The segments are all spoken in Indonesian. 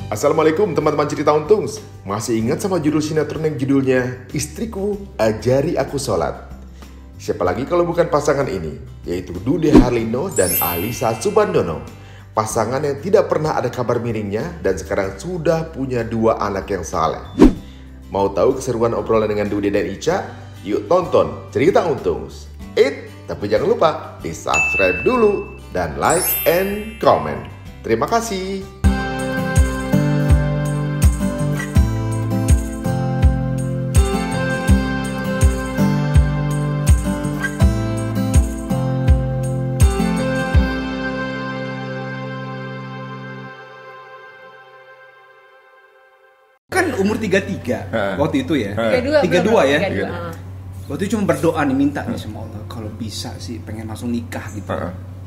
Assalamualaikum teman-teman cerita untungs. Masih ingat sama judul sinetron yang judulnya Istriku Ajari Aku Sholat? Siapa lagi kalau bukan pasangan ini, yaitu Dude Harlino dan Alisa Subandono. Pasangan yang tidak pernah ada kabar miringnya dan sekarang sudah punya 2 anak yang saleh. Mau tahu keseruan obrolan dengan Dude dan Ica? Yuk tonton Cerita Untungs. Tapi jangan lupa di subscribe dulu dan like and comment. Terima kasih. Kan umur 33 waktu itu ya. 32 ya. 32. Waktu itu cuma berdoa nih, minta nih sama Allah, kalau bisa sih pengen langsung nikah gitu.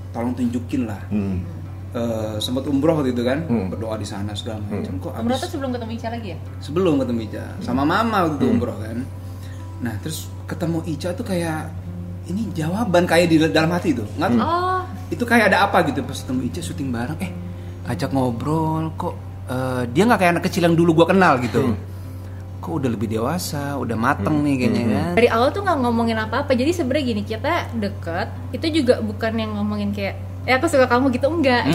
Tolong tunjukin lah. Sempat umroh waktu itu kan, berdoa di sana segala macam. Kok Umroh tuh sebelum ketemu Ica lagi ya? Sebelum ketemu Ica, sama mama waktu itu umroh kan. Nah terus ketemu Ica tuh kayak ini jawaban kayak di dalam hati tuh, nggak tahu. Itu kayak ada apa gitu pas ketemu Ica syuting bareng, ajak ngobrol kok. Dia nggak kayak anak kecil yang dulu gua kenal gitu. Kok udah lebih dewasa, udah mateng nih kayaknya kan. Dari awal tuh nggak ngomongin apa-apa, jadi sebenarnya gini, kita deket itu juga bukan yang ngomongin kayak aku suka kamu gitu, enggak.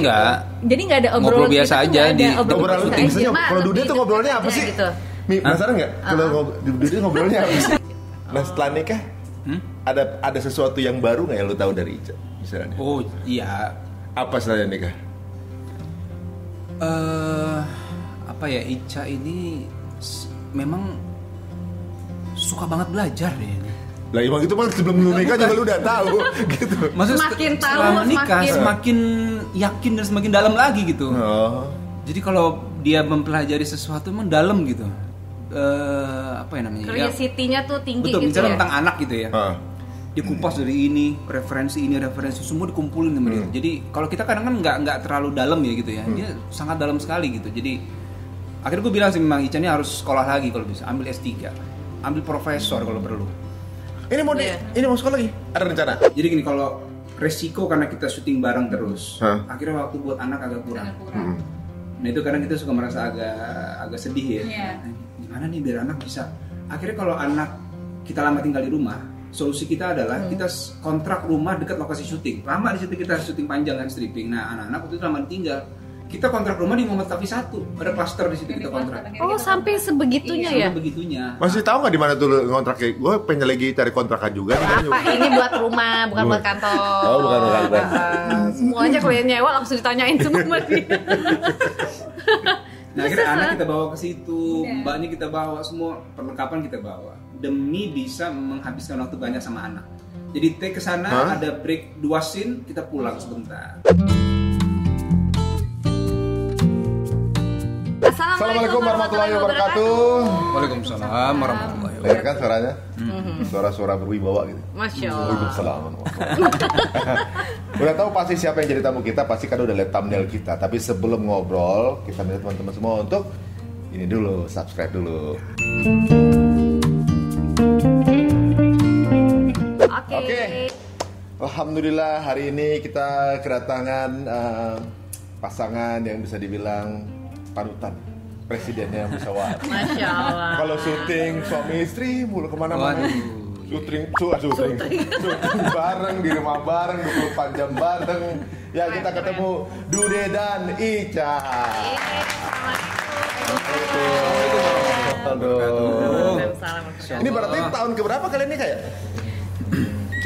Jadi nggak ada obrolan ngobrol biasa gitu, aja di obrolan rutin. Kalau Dude tuh ngobrolnya apa sih? Gitu. Mi, penasaran nggak? Kalau Dude ngobrolnya apa sih? Nah setelah nikah, ada sesuatu yang baru nggak yang lu tahu dari Ica misalnya? Oh iya. Apa setelah nikah? Apa ya, Ica ini memang suka banget belajar deh. Lah emang itu mah sebelum lu nikah juga lu udah tahu gitu. Maksudnya Semakin tahu, setelah nikah semakin yakin dan semakin dalam lagi gitu. Jadi kalau dia mempelajari sesuatu emang dalam gitu. Apa ya namanya? Curiosity-nya tuh tinggi. Betul, gitu misalnya ya. tentang anak gitu ya. Dikupas dari ini, referensi semua dikumpulin sama dia. Jadi kalau kita kadang kan nggak terlalu dalam ya gitu ya. Dia sangat dalam sekali gitu. Jadi akhirnya gue bilang sih memang Ica ini harus sekolah lagi kalau bisa, ambil S3, ambil profesor kalau perlu. Ini mau sekolah lagi? Ada rencana? Jadi gini, kalau resiko karena kita syuting bareng terus, akhirnya waktu buat anak agak kurang. Nah itu kadang kita suka merasa agak sedih ya. Gimana nih biar anak bisa? Akhirnya kalau anak kita lama tinggal di rumah, solusi kita adalah kita kontrak rumah dekat lokasi syuting. Lama di situ kita syuting panjang kan, stripping. Nah anak-anak waktu itu lama tinggal. Kita kontrak rumah di Muhammad Kafi 1, ada klaster di situ kita kontrak. Oh sampai sebegitunya ya? Sampai begitunya. Masih tahu nggak di mana tuh kontrak? Gue pengen lagi cari kontrakan juga. Apa ini buat rumah, bukan buat kantor? Oh bukan buat kantor. Semuanya kalian nyewa langsung ditanyain semua sama dia. Nah akhirnya anak kita bawa ke situ, mbaknya kita bawa, semua perlengkapan kita bawa demi bisa menghabiskan waktu banyak sama anak. Jadi take ke sana, ada break 2 scene, kita pulang sebentar. Assalamualaikum warahmatullahi wabarakatuh. Waalaikumsalam warahmatullahi wabarakatuh. Dengar kan suaranya? Suara-suara berwibawa gitu. Masya Allah. Waalaikumsalam. Udah tahu pasti siapa yang jadi tamu kita, pasti kan udah lihat thumbnail kita. Tapi sebelum ngobrol, kita minta teman-teman semua untuk ini dulu, subscribe dulu. Oke. Alhamdulillah hari ini kita kedatangan pasangan yang bisa dibilang panutan, presidennya musyawarah. Masya Allah. Kalau syuting suami istri mulu kemana-mana. Syuting bareng di rumah bareng, 24 jam bareng. Ya kita ketemu Dude dan Ica. Ini berarti tahun keberapa kalian ini kayak?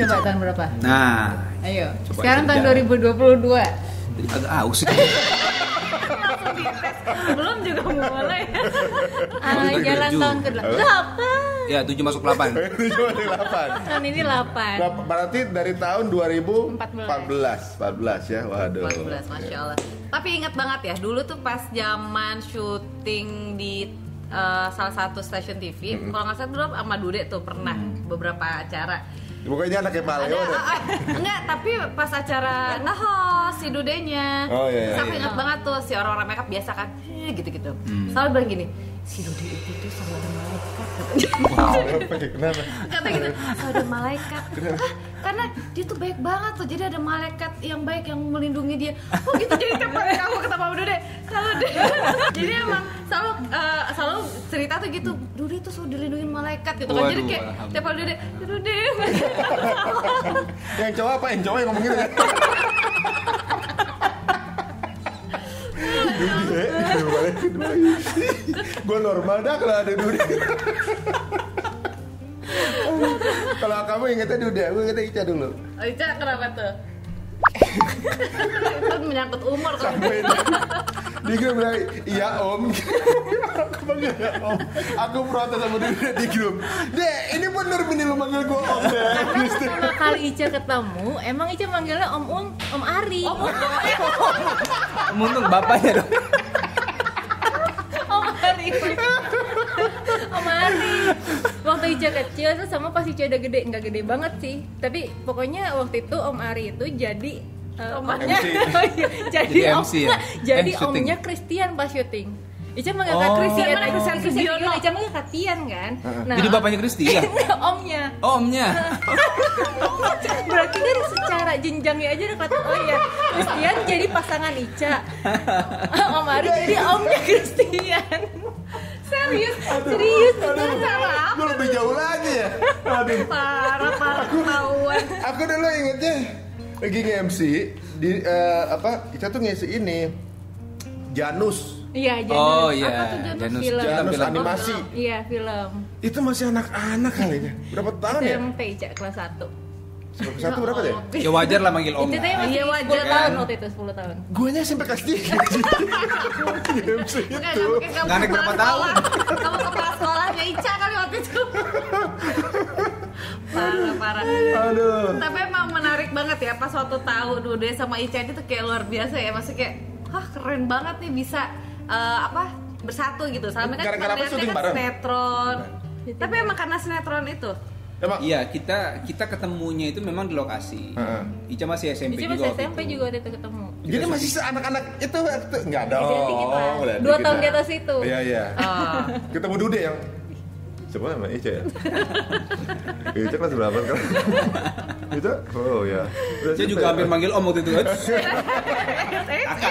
Coba tahun berapa? Nah, Ayo. Coba Sekarang tahun 2022. jadi agak aus. Belum juga mulai. Jalan tujuh. tahun ke-8. Ya 7 masuk 8. 8. Tahun ini 8. Berarti dari tahun 2014 ya. Waduh. 14, Masya Allah. Tapi ingat banget ya, dulu tuh pas zaman syuting di salah satu stasiun TV, kalau nggak salah dulu sama Dude tuh pernah beberapa acara. Pokoknya anaknya Paleo deh. Enggak, tapi pas acara nge-host si Dudenya. Oh iya. Aku ingat banget tuh si orang-orang makeup biasa kan, gitu-gitu. Selalu bilang gini, si Dude itu tuh sama ada malaikat katanya. Kata gitu, ada malaikat. Karena dia tuh baik banget tuh, jadi ada malaikat yang baik yang melindungi dia. Oh gitu, jadi tiap kali kamu ketemu Dude, kalau dia Jadi emang selalu cerita tuh gitu, Dude tuh selalu dilindungi malaikat gitu kan. Jadi kayak tiap kali Dude Yang cowok apa? Yang cowok yang ngomong gitu kan? Gue normal dah kalau ada Dude. Kalau kamu ingetnya Dude, aku ingetnya Ica dulu. Oh, Ica kenapa tuh? Itu menyangkut umur kan. Dia kira bilang, iya om. Aku panggil ya om. Aku protes sama dia di grup. Dek, ini bener bini lu manggil gue om. Karena pertama kali Ica ketemu, emang Ica manggilnya Om Ari. Om Untung bapaknya dong. Om Ari. Waktu Ica kecil tuh sama pas Ica udah gede, nggak gede banget sih. Tapi pokoknya waktu itu Om Ari itu jadi omnya, jadi MC ya? jadi omnya Christian pas syuting. Ica manggil Christian, Ica manggil Katian kan. Nah, jadi bapaknya Christian? Omnya. Omnya. Berarti kan secara jenjangnya aja udah kelihatan. Oh iya, Christian jadi pasangan Ica. Om Ari jadi omnya Christian. Serius, salah. Gue lebih jauh lagi ya. Aduh. Parah ketahuan. Aku dulu ingetnya lagi nge-MC di Ica tuh ngisi ini Janus. Iya, Janus. Oh iya, Apa tuh Janus? Janus film animasi. Iya, film. Itu masih anak-anak kali ya. Berapa tahun ya? SMP Ica kelas 1. Satu berapa deh? Ya wajar lah manggil om. Itu teh masih 10 tahun waktu itu, 10 tahun. Guanya SMP kelas 3. MC itu. Nggak naik berapa tahun. Kamu kepala sekolahnya Ica kali waktu itu. Parah. Aduh. Tapi emang menarik banget ya pas waktu tahu Dude sama Ica itu kayak luar biasa ya. Maksudnya kayak, keren banget nih bisa bersatu gitu. Sama kan Gara-gara apa syuting bareng? sinetron. Tapi emang karena sinetron itu. Emang? Iya, kita ketemunya itu memang di lokasi. Ica masih SMP Ica juga. masih SMP juga waktu itu ketemu. Jadi masih anak-anak itu enggak dong. Dikit lah. 2 tahun di atas itu. Iya. Ketemu Dude yang siapa namanya Ica ya? Ica kelas berapa kan? Ica? Oh ya. Saya juga hampir manggil om waktu itu kan.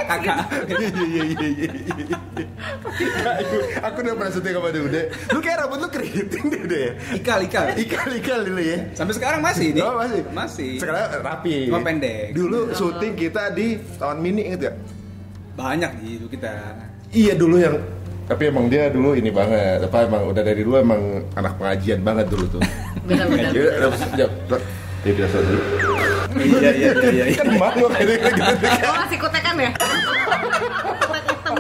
Kakak. Iya. Aku udah pernah syuting sama Dude. Lu kayak rambut lu keriting deh ya. Ikal dulu ya. Sampai sekarang masih nih. Oh, masih. Sekarang rapi. Cuma pendek. Dulu syuting kita di Taman Mini, inget gak? Banyak itu kita. Iya dulu yang, tapi emang dia dulu ini banget, emang udah dari dulu emang anak pengajian banget dulu tuh. Benar. Dia biasa dulu. Iya. Kan malu kayak gitu. Oh, masih kutekan ya? Kutek hitam.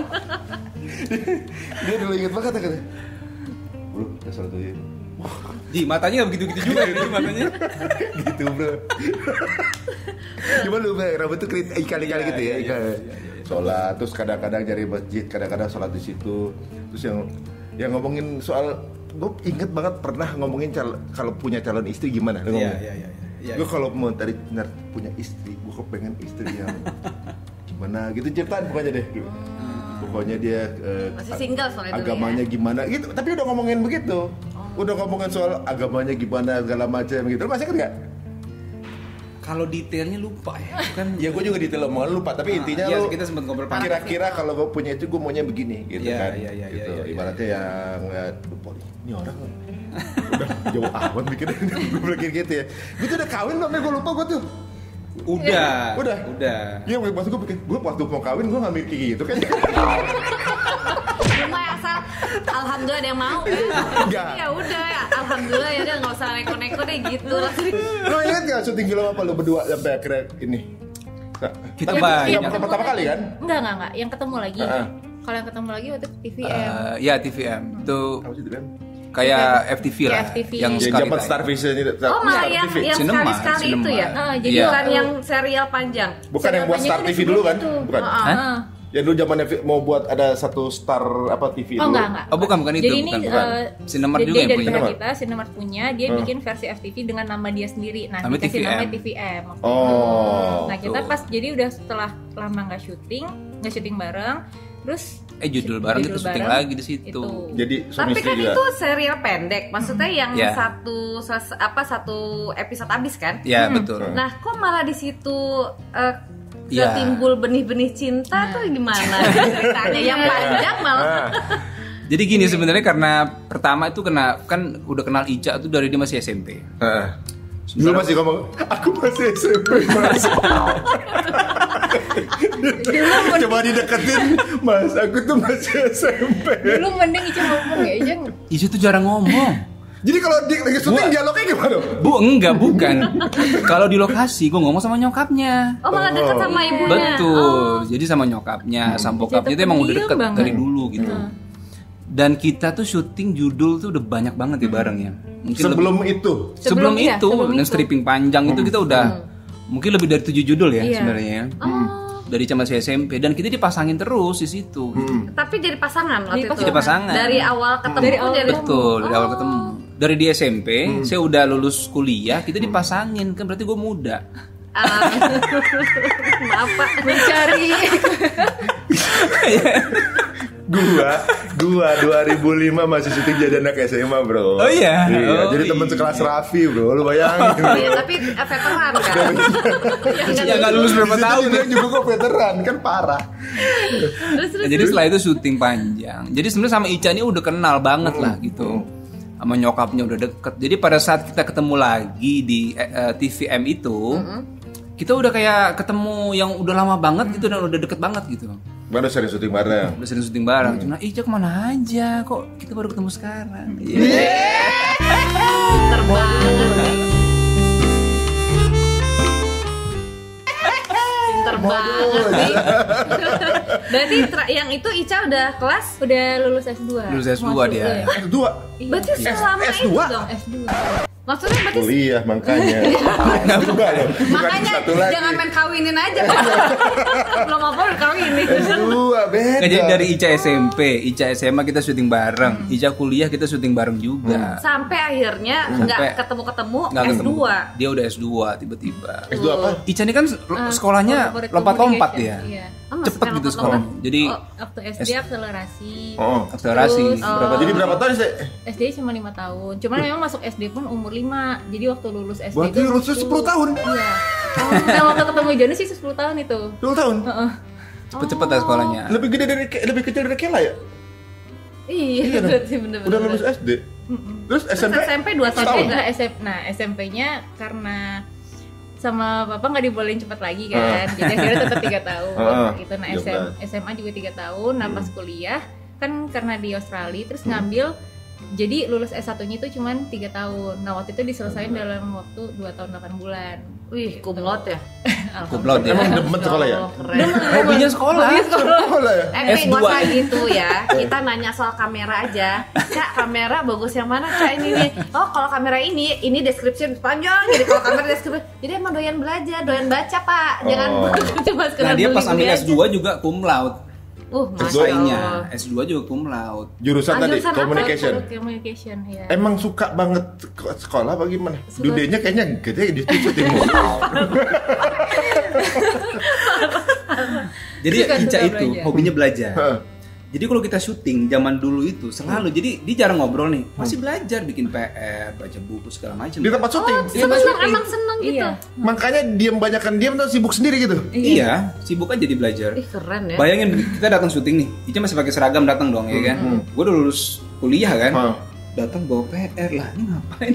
Dia dulu inget banget katanya. Bro, dasar tuh ya. Di matanya nggak begitu juga di matanya. Gitu bro. Gimana lu rambut tuh ikal-ikal gitu ya? Ikal. Sholat, terus kadang-kadang cari masjid, kadang-kadang sholat di situ. Terus yang ngomongin soal, gue inget banget pernah ngomongin kalau punya calon istri gimana? Iya. Gue kalau mau tadi punya istri, gue kepengen istri yang gimana gitu, ceritaan pokoknya deh. Pokoknya dia masih single soalnya agamanya dulu ya? Gimana gitu, tapi udah ngomongin begitu. Udah ngomongin soal agamanya gimana segala macam gitu. Lu masih kan nggak? Kalau detailnya lupa ya, kan? Ya gue juga detail omongan lupa, tapi intinya lu kita sempat ngobrol panjang. kira-kira kalau gue punya itu gue maunya begini, gitu kan? Iya. Ibaratnya yang lupa ini orang udah jauh amat mikirnya, gue pikir gitu ya. Gue tuh udah kawin belum ya, gue lupa gue tuh. Udah. Iya, pas gue pikir, gue waktu mau kawin gue nggak mikir gitu kan? Cuma asal alhamdulillah ada yang mau ya. Enggak. Ya udah ya, alhamdulillah ya udah nggak usah neko-neko deh gitu lah. Lo ingat nggak syuting film apa lo berdua sampai akhirnya ini? Kita banyak. Pertama kali kan? Enggak, yang ketemu lagi. Kalau yang ketemu lagi waktu TVM. Ya TVM itu Apa sih TVM? kayak FTV lah. FTV. Yang Zaman sekali Star Vision itu. Oh malah yang sekali-sekali itu ya? Jadi Iya. bukan yang serial panjang. Bukan yang buat Star TV dulu kan? Bukan. Ya dulu zaman mau buat ada satu Star apa TV Oh dulu. enggak. Oh bukan itu. Jadi ini Cinemark juga yang dari punya. pihak kita, Cinemark punya, dia bikin versi FTV dengan nama dia sendiri. Nah, Nama dikasih TVM. nama TVM. Oh. Nah, kita pas jadi udah setelah lama nggak syuting bareng, terus Judul bareng itu syuting lagi di situ. Itu. Jadi suami Tapi istri kan juga. itu serial pendek, maksudnya yang Ya. satu episode habis kan? Ya betul. Nah, kok malah di situ timbul benih-benih cinta tuh gimana ceritanya yang panjang malah. Jadi gini sebenarnya karena pertama itu kan udah kenal Ica tuh dari dia masih SMP. Dulu masih ngomong, aku masih SMP mas. Coba dideketin, mas aku tuh masih SMP. Dulu mending Ica ngomong ya, Ica tuh jarang ngomong. Jadi kalau lagi syuting dialognya gimana? Bukan. Kalau di lokasi gue ngomong sama nyokapnya. Oh malah deket sama ibunya. Betul. Jadi sama nyokapnya, sama bokapnya itu emang udah deket dari dulu gitu. Dan kita tuh syuting judul tuh udah banyak banget ya bareng ya. Mungkin sebelum itu dan stripping panjang itu kita udah mungkin lebih dari 7 judul ya sebenarnya. Dari masih SMP dan kita dipasangin terus di situ. Tapi jadi pasangan waktu itu. Jadi pasangan. Dari awal ketemu. Dari awal ketemu. Dari di SMP, saya udah lulus kuliah, kita dipasangin kan berarti gue muda. Maaf Pak, mencari. Gua 2005 masih syuting jadi anak SMA bro. Oh iya. Jadi teman sekelas Raffi bro, lu bayangin. Iya tapi veteran kan. Ya nggak lulus berapa tahun. Dia juga kok veteran kan parah. Jadi setelah itu syuting panjang. Jadi sebenarnya sama Ica ini udah kenal banget lah gitu. Sama nyokapnya udah deket. Jadi pada saat kita ketemu lagi di TVM itu, kita udah kayak ketemu yang udah lama banget gitu dan udah deket banget gitu. Mana sering syuting bareng? Udah sering syuting bareng. Cuma Ica kemana aja? Kok kita baru ketemu sekarang? Pinter banget. Pinter banget nih. Berarti yang itu Ica udah kelas? Udah lulus S2. Lulus S2 dia. S2? Berarti selama S2? itu dong? S2. Maksudnya berarti kuliah makanya. Makanya jangan main kawinin aja. Belum apa udah kawinin. S2 beda. Jadi dari Ica SMP, Ica SMA kita syuting bareng, Ica kuliah kita syuting bareng juga. Sampai akhirnya nggak ketemu S2. Dia udah S2 tiba-tiba. S2 apa? Ica ini kan sekolahnya lompat-lompat ya. Iya. Cepet gitu sekolahnya. Jadi waktu SD akselerasi. Akselerasi. Jadi berapa tahun sih? SD cuma 5 tahun. Cuman memang masuk SD pun umur 5. Jadi waktu lulus SD berarti lulus 10 tahun? Iya. Nah waktu ketemu Joni sih 10 tahun itu. 10 tahun? Cepet-cepet lah sekolahnya. Lebih kecil dari Kela ya? Iya berarti bener-bener. Udah lulus SD? Terus SMP 2 tahun? Nah SMP-nya karena sama bapak nggak dibolehin cepat lagi kan, jadi akhirnya tetap 3 tahun gitu. Nah SMA juga 3 tahun. Nah pas kuliah kan karena di Australia terus ngambil, jadi lulus S1-nya itu cuma 3 tahun. Nah waktu itu diselesain dalam waktu 2 tahun 8 bulan. Wih, cum laude ya? Cum laude ya? Emang demen sekolah ya? Hobinya sekolah ya? S2 gitu ya. Kita nanya soal kamera aja. Kak, kamera bagus yang mana Kak ini nih? Oh, kalau kamera ini description panjang. Jadi kalau kamera description, jadi emang doyan belajar, doyan baca Pak. Jangan cuma sekedar. Nah dia pas ambil S2 juga cum laude. S2-nya S2 juga cum laude. Jurusan tadi communication. Communication ya. Emang suka banget sekolah apa gimana? Dudenya kayaknya gede di syuting. Jadi Ica itu hobinya belajar. Jadi kalau kita syuting zaman dulu itu selalu, jadi dia jarang ngobrol nih, masih belajar bikin PR, baca buku segala macam. Di tempat syuting. Emang seneng gitu. Makanya banyakan diam tuh sibuk sendiri gitu. Iya, sibuk aja jadi belajar. Ih keren ya. Bayangin kita datang syuting nih, Ica masih pakai seragam datang dong ya kan. Gue udah lulus kuliah kan. Datang bawa PR lah, ini ngapain?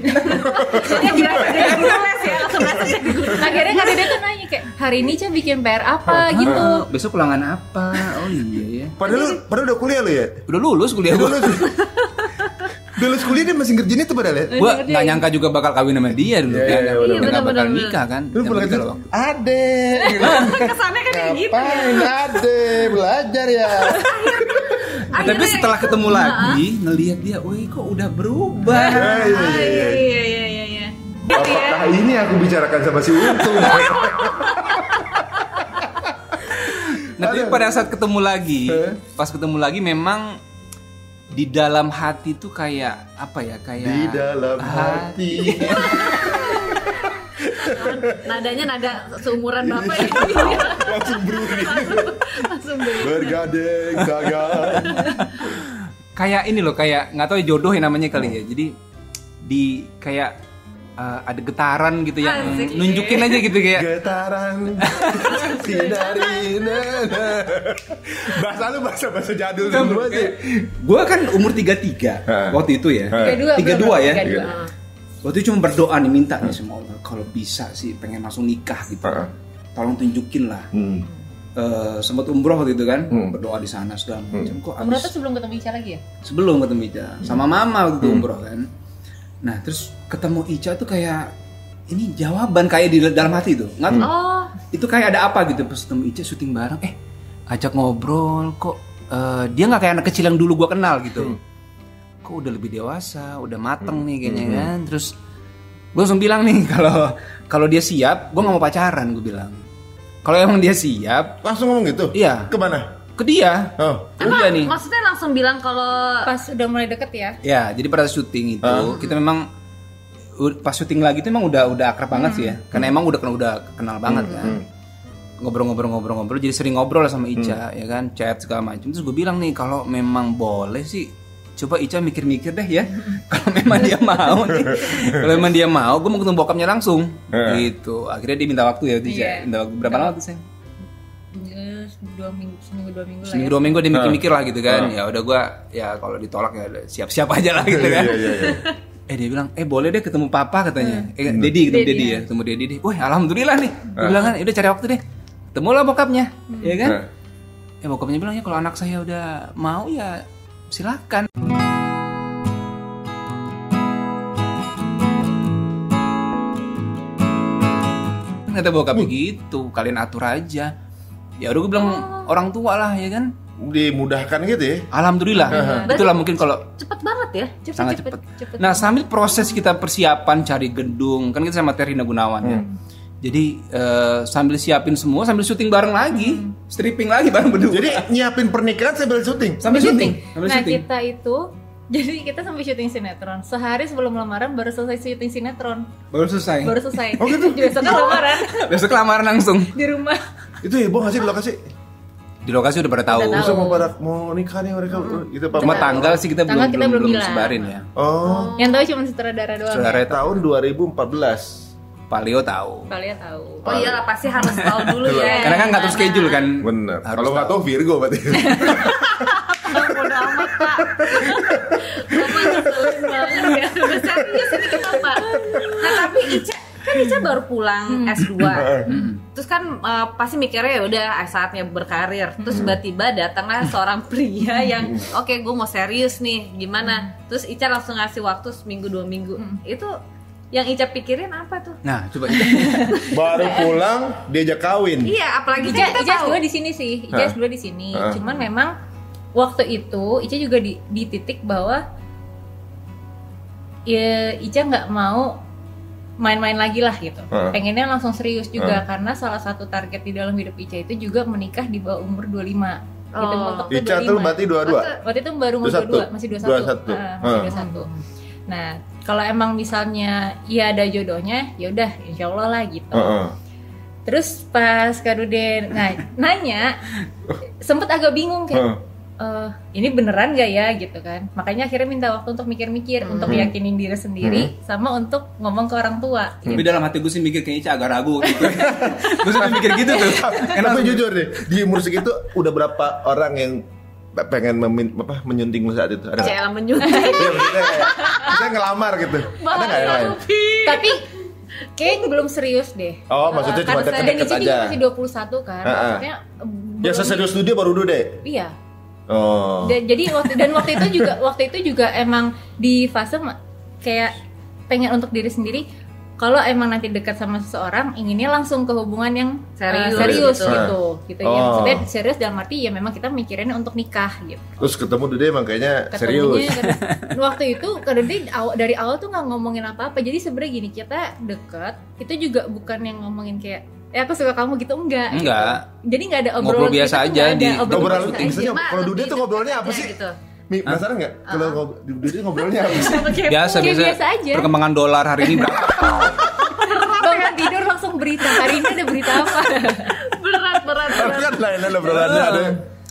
Akhirnya kan dia tuh nanya kayak, hari ini Ca bikin PR apa gitu. Besok ulangan apa? Oh iya ya. Padahal udah kuliah lo ya? Udah lulus kuliah gue. Udah lulus kuliah dia masih ngerjain itu padahal ya? Gue gak nyangka juga bakal kawin sama dia dulu kan. Gak bakal nikah kan. Lu pulang aja, adek. Kesannya kan kayak gitu. Ngapain adek, belajar ya. Tapi setelah ketemu lagi, ngelihat dia, wih kok udah berubah. Iya. Apakah ini aku bicarakan sama si Untung? Nanti pada saat ketemu lagi, pas ketemu lagi memang di dalam hati tuh kayak apa ya? Kayak di dalam hati. Nadanya nada seumuran Bapak ya. Langsung bergadeng tangan. Kayak ini loh, kayak nggak tahu jodoh yang namanya kali ya. Jadi di kayak ada getaran gitu ya, nunjukin aja gitu kayak getaran sinari bahasa jadul semua sih. Gue kan umur 33 waktu itu ya, 32 ya. Waktu itu cuma berdoa nih, minta nih sama Allah, kalau bisa sih pengen langsung nikah gitu, tolong tunjukin lah. Sempat umroh waktu itu kan, berdoa di sana segala macam. Kok umroh tuh sebelum ketemu Ica lagi ya? Sebelum ketemu Ica, sama mama waktu itu umroh kan. Nah terus ketemu Ica tuh kayak ini jawaban kayak di dalam hati tuh, nggak tahu. Itu kayak ada apa gitu pas ketemu Ica syuting bareng, ajak ngobrol kok. Dia nggak kayak anak kecil yang dulu gue kenal gitu. Kok udah lebih dewasa, udah mateng nih kayaknya kan. Terus gue langsung bilang nih kalau dia siap, gue nggak mau pacaran, gue bilang. Kalau emang dia siap, langsung ngomong gitu. Iya. Kemana? Ke dia. Ke dia nih. Maksudnya langsung bilang kalau pas udah mulai deket ya? Ya, jadi pada syuting itu kita memang pas syuting lagi itu emang udah akrab banget sih ya. Karena emang udah kenal banget kan. Ngobrol-ngobrol, jadi sering ngobrol sama Ica ya kan, chat segala macam. Terus gue bilang nih kalau memang boleh sih, coba Ica mikir-mikir deh ya. Kalau memang dia mau nih, kalau memang dia mau, gue mau ketemu bokapnya langsung. Gitu. Akhirnya dia minta waktu ya, Ica. Minta waktu berapa lama tuh, Sayang? Seminggu 2 minggu dia mikir-mikir lah gitu kan. Ya udah gue ya kalau ditolak ya siap-siap aja lah gitu kan. Dia bilang, boleh deh ketemu papa katanya. Dedi ya, ketemu Dedi deh. Wah, alhamdulillah nih. Gue bilang kan, udah cari waktu deh. Ketemulah bokapnya, ya kan? Bokapnya bilang ya kalau anak saya udah mau ya silakan. Kata bokapnya gitu, kalian atur aja. Ya udah gue bilang orang tua lah ya kan. Dimudahkan gitu ya. Alhamdulillah. Itulah mungkin kalau cepet banget ya. Sangat cepet. Nah sambil proses kita persiapan cari gedung, kan kita sama Terina Gunawan ya. Jadi sambil siapin semua, sambil syuting bareng lagi, stripping lagi bareng berdua. Jadi nyiapin pernikahan sambil syuting. Kita itu, jadi kita sambil syuting sinetron. Sehari sebelum lamaran baru selesai syuting sinetron. Baru selesai. Oh gitu. Besok lamaran. Besok lamaran langsung di rumah. Itu heboh nggak sih di lokasi? Di lokasi udah pada tahu. Besok mau nikah nih mereka. Gitu Cuma tanggal sih kita belum sebarin ya. Yang tahu cuma sutradara doang. Sutradara tahun 2014. Paleo tahu. Oh iyalah pasti harus tahu dulu ya. Karena kan ngatur schedule kan. Bener. Kalau nggak tahu Virgo berarti. Bodoh amat Pak. Bapak ngeselin banget ya. Udah serius ini kenapa? Nah tapi Ica baru pulang S2. Terus kan pasti mikirnya ya udah saatnya berkarir. Terus tiba-tiba datanglah seorang pria yang oke gue mau serius nih. Gimana? Terus Ica langsung ngasih waktu seminggu 2 minggu. Itu yang Ica pikirin apa tuh? Nah, coba Ica. Baru pulang diajak kawin. Iya, apalagi Ica S2 di sini sih. Ica S2 di sini. Cuman memang waktu itu Ica juga di titik bahwa ya Ica nggak mau main-main lagi lah gitu. Pengennya langsung serius juga karena salah satu target di dalam hidup Ica itu juga menikah di bawah umur 25. Gitu, Ica tuh berarti 22. Waktu itu baru umur 22, masih 21. Masih 21. Nah, kalau emang misalnya ya ada jodohnya, ya udah insya Allah lah gitu. Terus pas Kak Dude nanya, sempet agak bingung kayak, ini beneran gak ya gitu kan. Makanya akhirnya minta waktu untuk mikir-mikir, untuk yakinin diri sendiri, sama untuk ngomong ke orang tua. Tapi dalam hati gue sih mikir kayaknya Ica agak ragu gitu. Gue sampai mikir gitu tuh. Tapi jujur deh, di umur segitu udah berapa orang yang pengen menyunting saat itu? Ada Cela menyunting. Saya ngelamar gitu. Ada nggak yang lain? Tapi kayaknya belum serius deh. Oh, maksudnya cuma deket-deket aja. Dan masih 21 kan. Maksudnya ya seserius dia baru deh. Iya. Oh. Jadi waktu itu juga emang di fase kayak pengen untuk diri sendiri. Kalau emang nanti dekat sama seseorang, inginnya langsung ke hubungan yang serius gitu. Ya. Maksudnya serius dalam arti ya memang kita mikirin untuk nikah gitu. Terus ketemu Dude emang kayaknya serius. Waktu itu Dude dari awal tuh nggak ngomongin apa-apa. Jadi sebenarnya gini, kita dekat itu juga bukan yang ngomongin kayak aku suka kamu gitu, enggak. Gitu. Jadi nggak ada obrolan biasa aja di obrolan. Kalau Dude tuh ngobrolnya apa sih? Gitu. Penasaran nggak? Kalau Dude ngobrolnya apa sih? Biasa aja. Perkembangan dolar hari ini berapa? Bangun tidur langsung berita. Hari ini ada berita apa? berat. Kan lain obrolannya ada.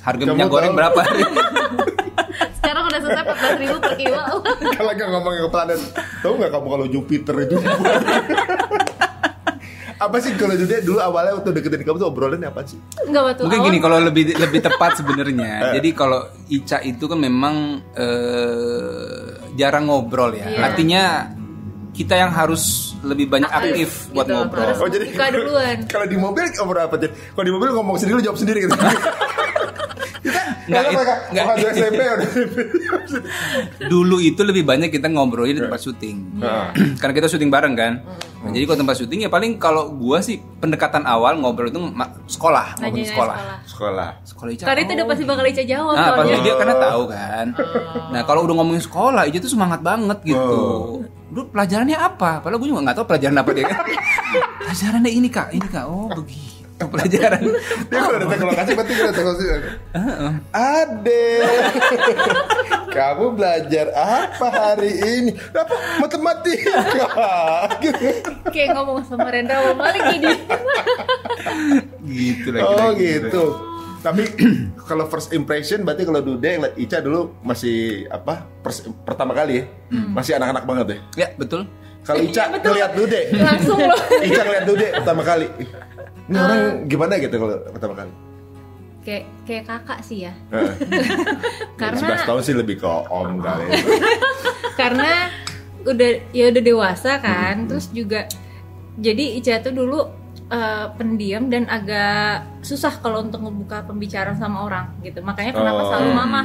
Harga minyak goreng berapa? Sekarang udah selesai 14.000 per kilo. Kalau nggak ngomongin ke planet, tahu nggak kamu kalau Jupiter itu? Apa sih kalau dulu awalnya waktu deketin kamu tuh obrolannya apa sih? Enggak, waktu mungkin gini, kalau lebih tepat sebenarnya. Jadi kalau Ica itu kan memang jarang ngobrol ya. Iya. Artinya kita yang harus lebih banyak aktif buat gitu. ngobrol. Harus jadi buka duluan. kalau di mobil ngobrol apa sih? Kalau di mobil ngomong sendiri, lu jawab sendiri gitu. Nggak SMP udah. Dulu itu lebih banyak kita ngobrolin di tempat syuting. Karena kita syuting bareng kan. Nah, jadi kalau tempat syuting ya paling kalau gua sih pendekatan awal ngobrol itu sekolah, ngomongin sekolah. Sekolah Ica. Karena itu udah pasti bakal Ica jawab. Nah, pasti dia karena tahu kan. Nah, kalau udah ngomongin sekolah, Ica tuh semangat banget gitu. Dulu pelajarannya apa? Padahal gue juga nggak tahu pelajaran apa dia kan. Pelajarannya ini kak. Oh begitu pelajaran. Dia kalau datang ke lokasi berarti kita datang ke lokasi. Ade, kamu belajar apa hari ini? Apa matematika? Kayak ngomong sama Rendra sama Malik gini. Gitu lah. Oh gitu. Tapi kalau first impression berarti kalau Dude ngeliat Ica dulu masih apa? Pertama kali ya? Masih anak-anak banget ya? Ya betul. Kalau Ica ngeliat Dude, Langsung loh. Ica ngeliat Dude pertama kali. Ini orang gimana gitu kalau pertama kali? Kayak kakak sih ya. Karena 11 tahun sih lebih ke om kali. Karena udah dewasa kan, terus juga jadi Ica tuh dulu pendiam dan agak susah kalau untuk ngebuka pembicaraan sama orang gitu. Makanya kenapa selalu mama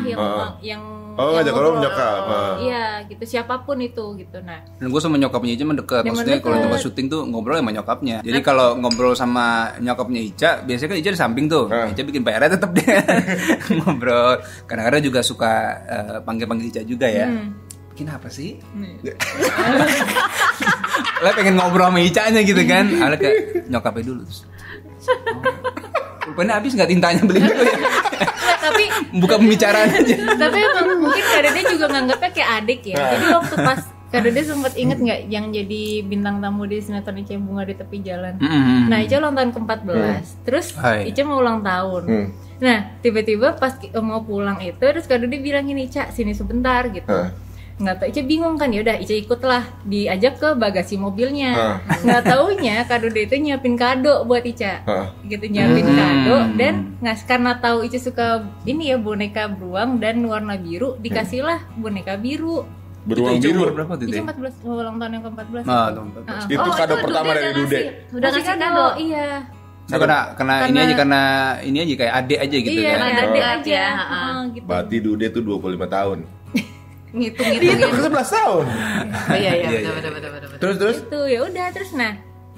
yang ngajak kalau nyokap. Iya, gitu siapapun itu gitu. Nah, dan gue sama nyokapnya Ica mendekat. Maksudnya kalau tempat syuting tuh ngobrol sama nyokapnya. Jadi kalau ngobrol sama nyokapnya Ica, biasanya kan Ica di samping tuh. Ica bikin PR-nya tetap dia ngobrol. Kadang-kadang juga suka panggil-panggil Ica juga ya. Bikin apa sih? Lah pengen ngobrol sama Ica-nya gitu kan. Ada kayak nyokapnya dulu terus. Rupanya habis nggak tintanya beli dulu ya. tapi buka pembicaraan aja. Tapi emang mungkin Kak Dede juga nganggapnya kayak adik ya. Jadi waktu pas Kak Dede sempat inget nggak yang jadi bintang tamu di sinetron Ica Bunga di Tepi Jalan. Nah Ica ulang tahun ke-14. Terus Ica mau ulang tahun. Nah tiba-tiba pas mau pulang itu terus Kak Dede bilang gini, Ica sini sebentar gitu. Nggak tahu, Ica bingung kan, ya udah Ica ikutlah, diajak ke bagasi mobilnya. Nggak taunya Kak Dede itu nyiapin kado buat Ica, gitu, nyiapin kado dan karena tahu Ica suka ini ya boneka beruang dan warna biru, dikasihlah boneka biru. Beruang biru. Berapa tuh? Ica 14 ulang tahun yang ke-14. Itu kado pertama dari Dude. Udah kasih kado, iya. Karena ini aja kayak adik aja gitu iya, kan. Iya, adik aja. Gitu. Berarti Dude tuh 25 tahun. Ngitung. Itu 11 tahun. Oh iya, betul. Terus itu ya udah terus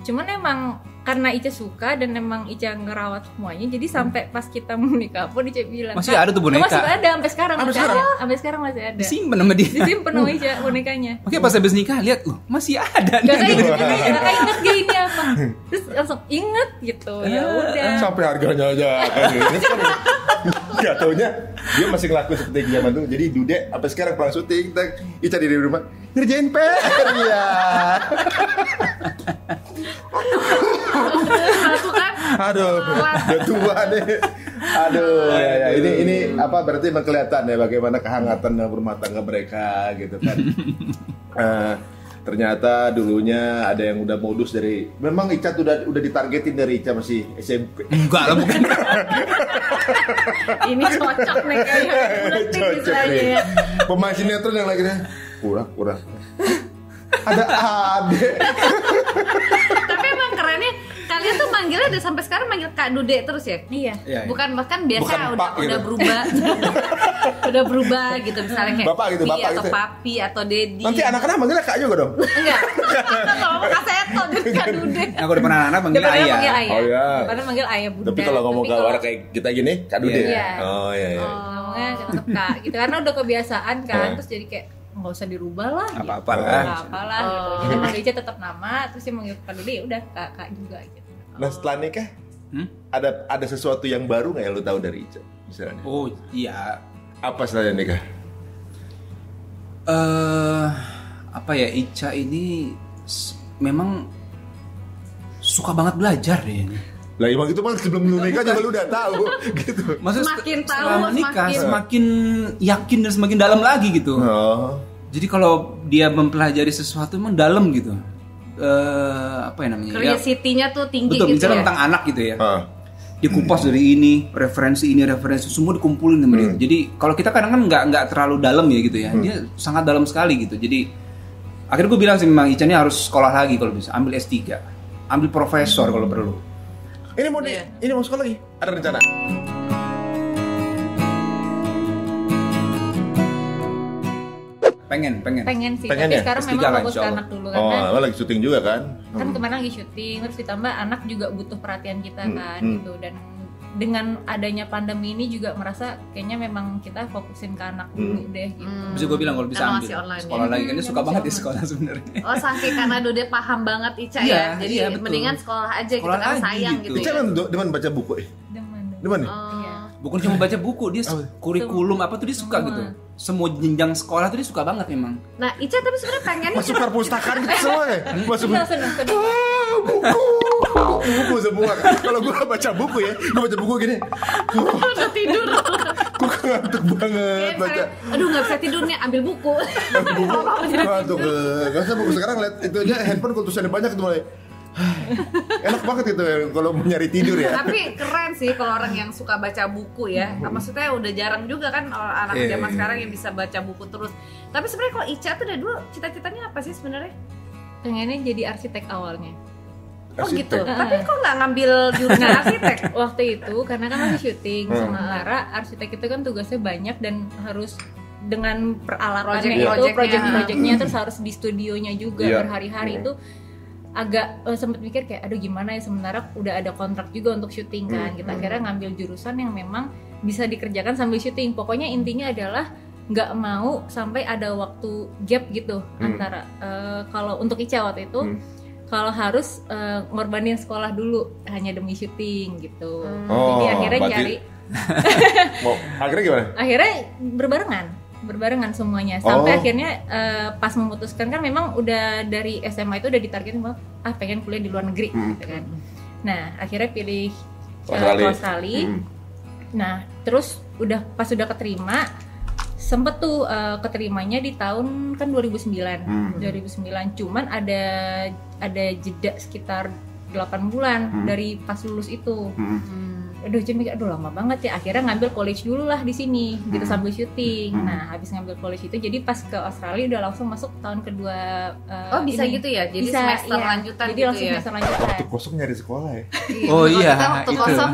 cuman emang karena Ica suka dan emang Ica ngerawat semuanya, jadi sampai pas kita mau nikah pun Ica bilang masih ada tuh boneka. Masih ada sampai sekarang masih ada. Disimpan sama dia. Disimpan sama Ica bonekanya. Oke, pas habis nikah lihat, masih ada. Kakak inget gak ini apa? Terus langsung inget gitu. Ya udah. Sampai harganya aja. Gak taunya dia masih ngelakuin seperti zaman dulu. Jadi Dude sampai sekarang pulang syuting, Ica di rumah ngerjain PR ya. Aduh, udah tua deh. Aduh, ya. Ini apa berarti memang kelihatan ya bagaimana kehangatan dalam rumah tangga mereka gitu kan. Ternyata dulunya ada yang udah modus dari, memang Ica tuh udah ditargetin dari Ica masih SMP. Enggak lah, bukan. Ini cocok nih kayaknya. Cocok nih. Pemain sinetron yang lagi kurang. Ada Ade. Tapi emang kerennya kalian tuh manggilnya udah sampai sekarang manggil Kak Dude terus ya? Iya. Bukan bahkan biasa udah berubah. Udah berubah gitu misalnya kayak Bapak gitu, Bapak atau gitu. Papi atau Dedi. Nanti anak-anak manggilnya Kak juga dong? Enggak. Kalau mau Kak Seto jadi Kak Dude. Aku depan anak-anak manggil ayah. Oh iya. Depannya manggil ayah bunda. Tapi kalau ngomong ke orang kayak kita gini, Kak Dude. Iya. Oh iya. Ngomongnya tetap Kak gitu karena udah kebiasaan kan, terus jadi kayak nggak usah dirubah lah. Apa-apa gitu. lah. Apa-apalah gitu. Jadi manggil Ica tetap nama, terus dia manggil Kak Dude ya udah Kak juga gitu. Nah setelah nikah, ada sesuatu yang baru nggak yang lu tahu dari Ica misalnya? Oh iya. Apa setelah nikah? Apa ya, Ica ini memang suka banget belajar deh. Lah emang itu mah sebelum lu nikah juga lu udah tahu gitu. Maksudnya Semakin tahu, setelah menikah semakin yakin dan semakin dalam lagi gitu. Jadi kalau dia mempelajari sesuatu emang dalam gitu. Apa ya namanya? Curiosity-nya tuh tinggi betul, gitu. Misalnya tentang anak gitu ya. Dikupas dari ini, referensi semua dikumpulin sama dia. Jadi kalau kita kadang kan nggak terlalu dalam ya gitu ya. Dia sangat dalam sekali gitu. Jadi akhirnya gue bilang sih memang Ica ini harus sekolah lagi kalau bisa, ambil S3, ambil profesor kalau perlu. Ini mau sekolah lagi? Ada rencana? Pengen sih, pengen tapi ya? sekarang S3 memang kan, fokus ke insya Allah. anak dulu karena Lagi syuting juga kan? kan kemarin lagi syuting, terus ditambah anak juga butuh perhatian kita kan gitu. Dan dengan adanya pandemi ini juga merasa kayaknya memang kita fokusin ke anak dulu deh gitu. Bisa gue bilang kalau bisa Karena ambil masih online, sekolah ya? lagi, kan dia suka banget di sekolah sebenarnya. Oh, saking karena Dude paham banget Ica Iya, ya. Jadi iya, betul. mendingan sekolah aja Sekolah gitu kan lagi sayang gitu. gitu. Ica kan demen baca buku Demen nih? Iya. Bukan cuma baca buku, dia kurikulum apa tuh dia suka gitu. Semua jenjang sekolah tuh dia suka banget memang. Nah, Ica tapi sebenarnya pengen Masuk perpustakaan gitu semua ya? Masuk Senang. buku semua kan? Kalau gue baca buku ya, gue baca buku gini udah tidur. gue ngantuk banget baca Aduh, nggak bisa tidur nih, ambil buku. buku ngantuk gak usah buku sekarang lihat itu aja handphone kalau tulisannya banyak itu mulai enak banget gitu ya kalau mau nyari tidur ya. Tapi keren sih kalau orang yang suka baca buku ya. Maksudnya udah jarang juga kan anak zaman sekarang yang bisa baca buku terus. Tapi sebenarnya kalau Ica tuh dari dulu cita-citanya apa sih sebenarnya? Pengennya jadi arsitek awalnya. Oh gitu. Tapi kok nggak ngambil jurusan arsitek waktu itu? Karena kan masih syuting sama Lara. Arsitek itu kan tugasnya banyak dan harus dengan peralatannya project-projectnya terus harus di studionya juga berhari-hari itu agak sempet mikir kayak aduh gimana ya, sementara udah ada kontrak juga untuk syuting kan. Kita akhirnya ngambil jurusan yang memang bisa dikerjakan sambil syuting. Pokoknya intinya adalah nggak mau sampai ada waktu gap gitu antara kalau untuk Ica waktu itu kalau harus ngorbanin sekolah dulu hanya demi syuting gitu. Jadi akhirnya cari akhirnya gimana? Akhirnya berbarengan semuanya sampai akhirnya pas memutuskan kan memang udah dari SMA itu udah ditargetin bahwa pengen kuliah di luar negeri gitu kan. Nah akhirnya pilih Australia. Nah terus pas udah keterima sempet tuh keterimanya di tahun kan 2009 cuman ada jeda sekitar 8 bulan dari pas lulus itu. Jadi lama banget ya, akhirnya ngambil college dulu lah di sini gitu sambil syuting. Nah habis ngambil college itu jadi pas ke Australia udah langsung masuk tahun kedua. Bisa ini. Gitu ya, jadi bisa, semester lanjutan jadi gitu langsung ya. Semester lanjutan. Waktu kosong nyari sekolah ya? Waktu kosong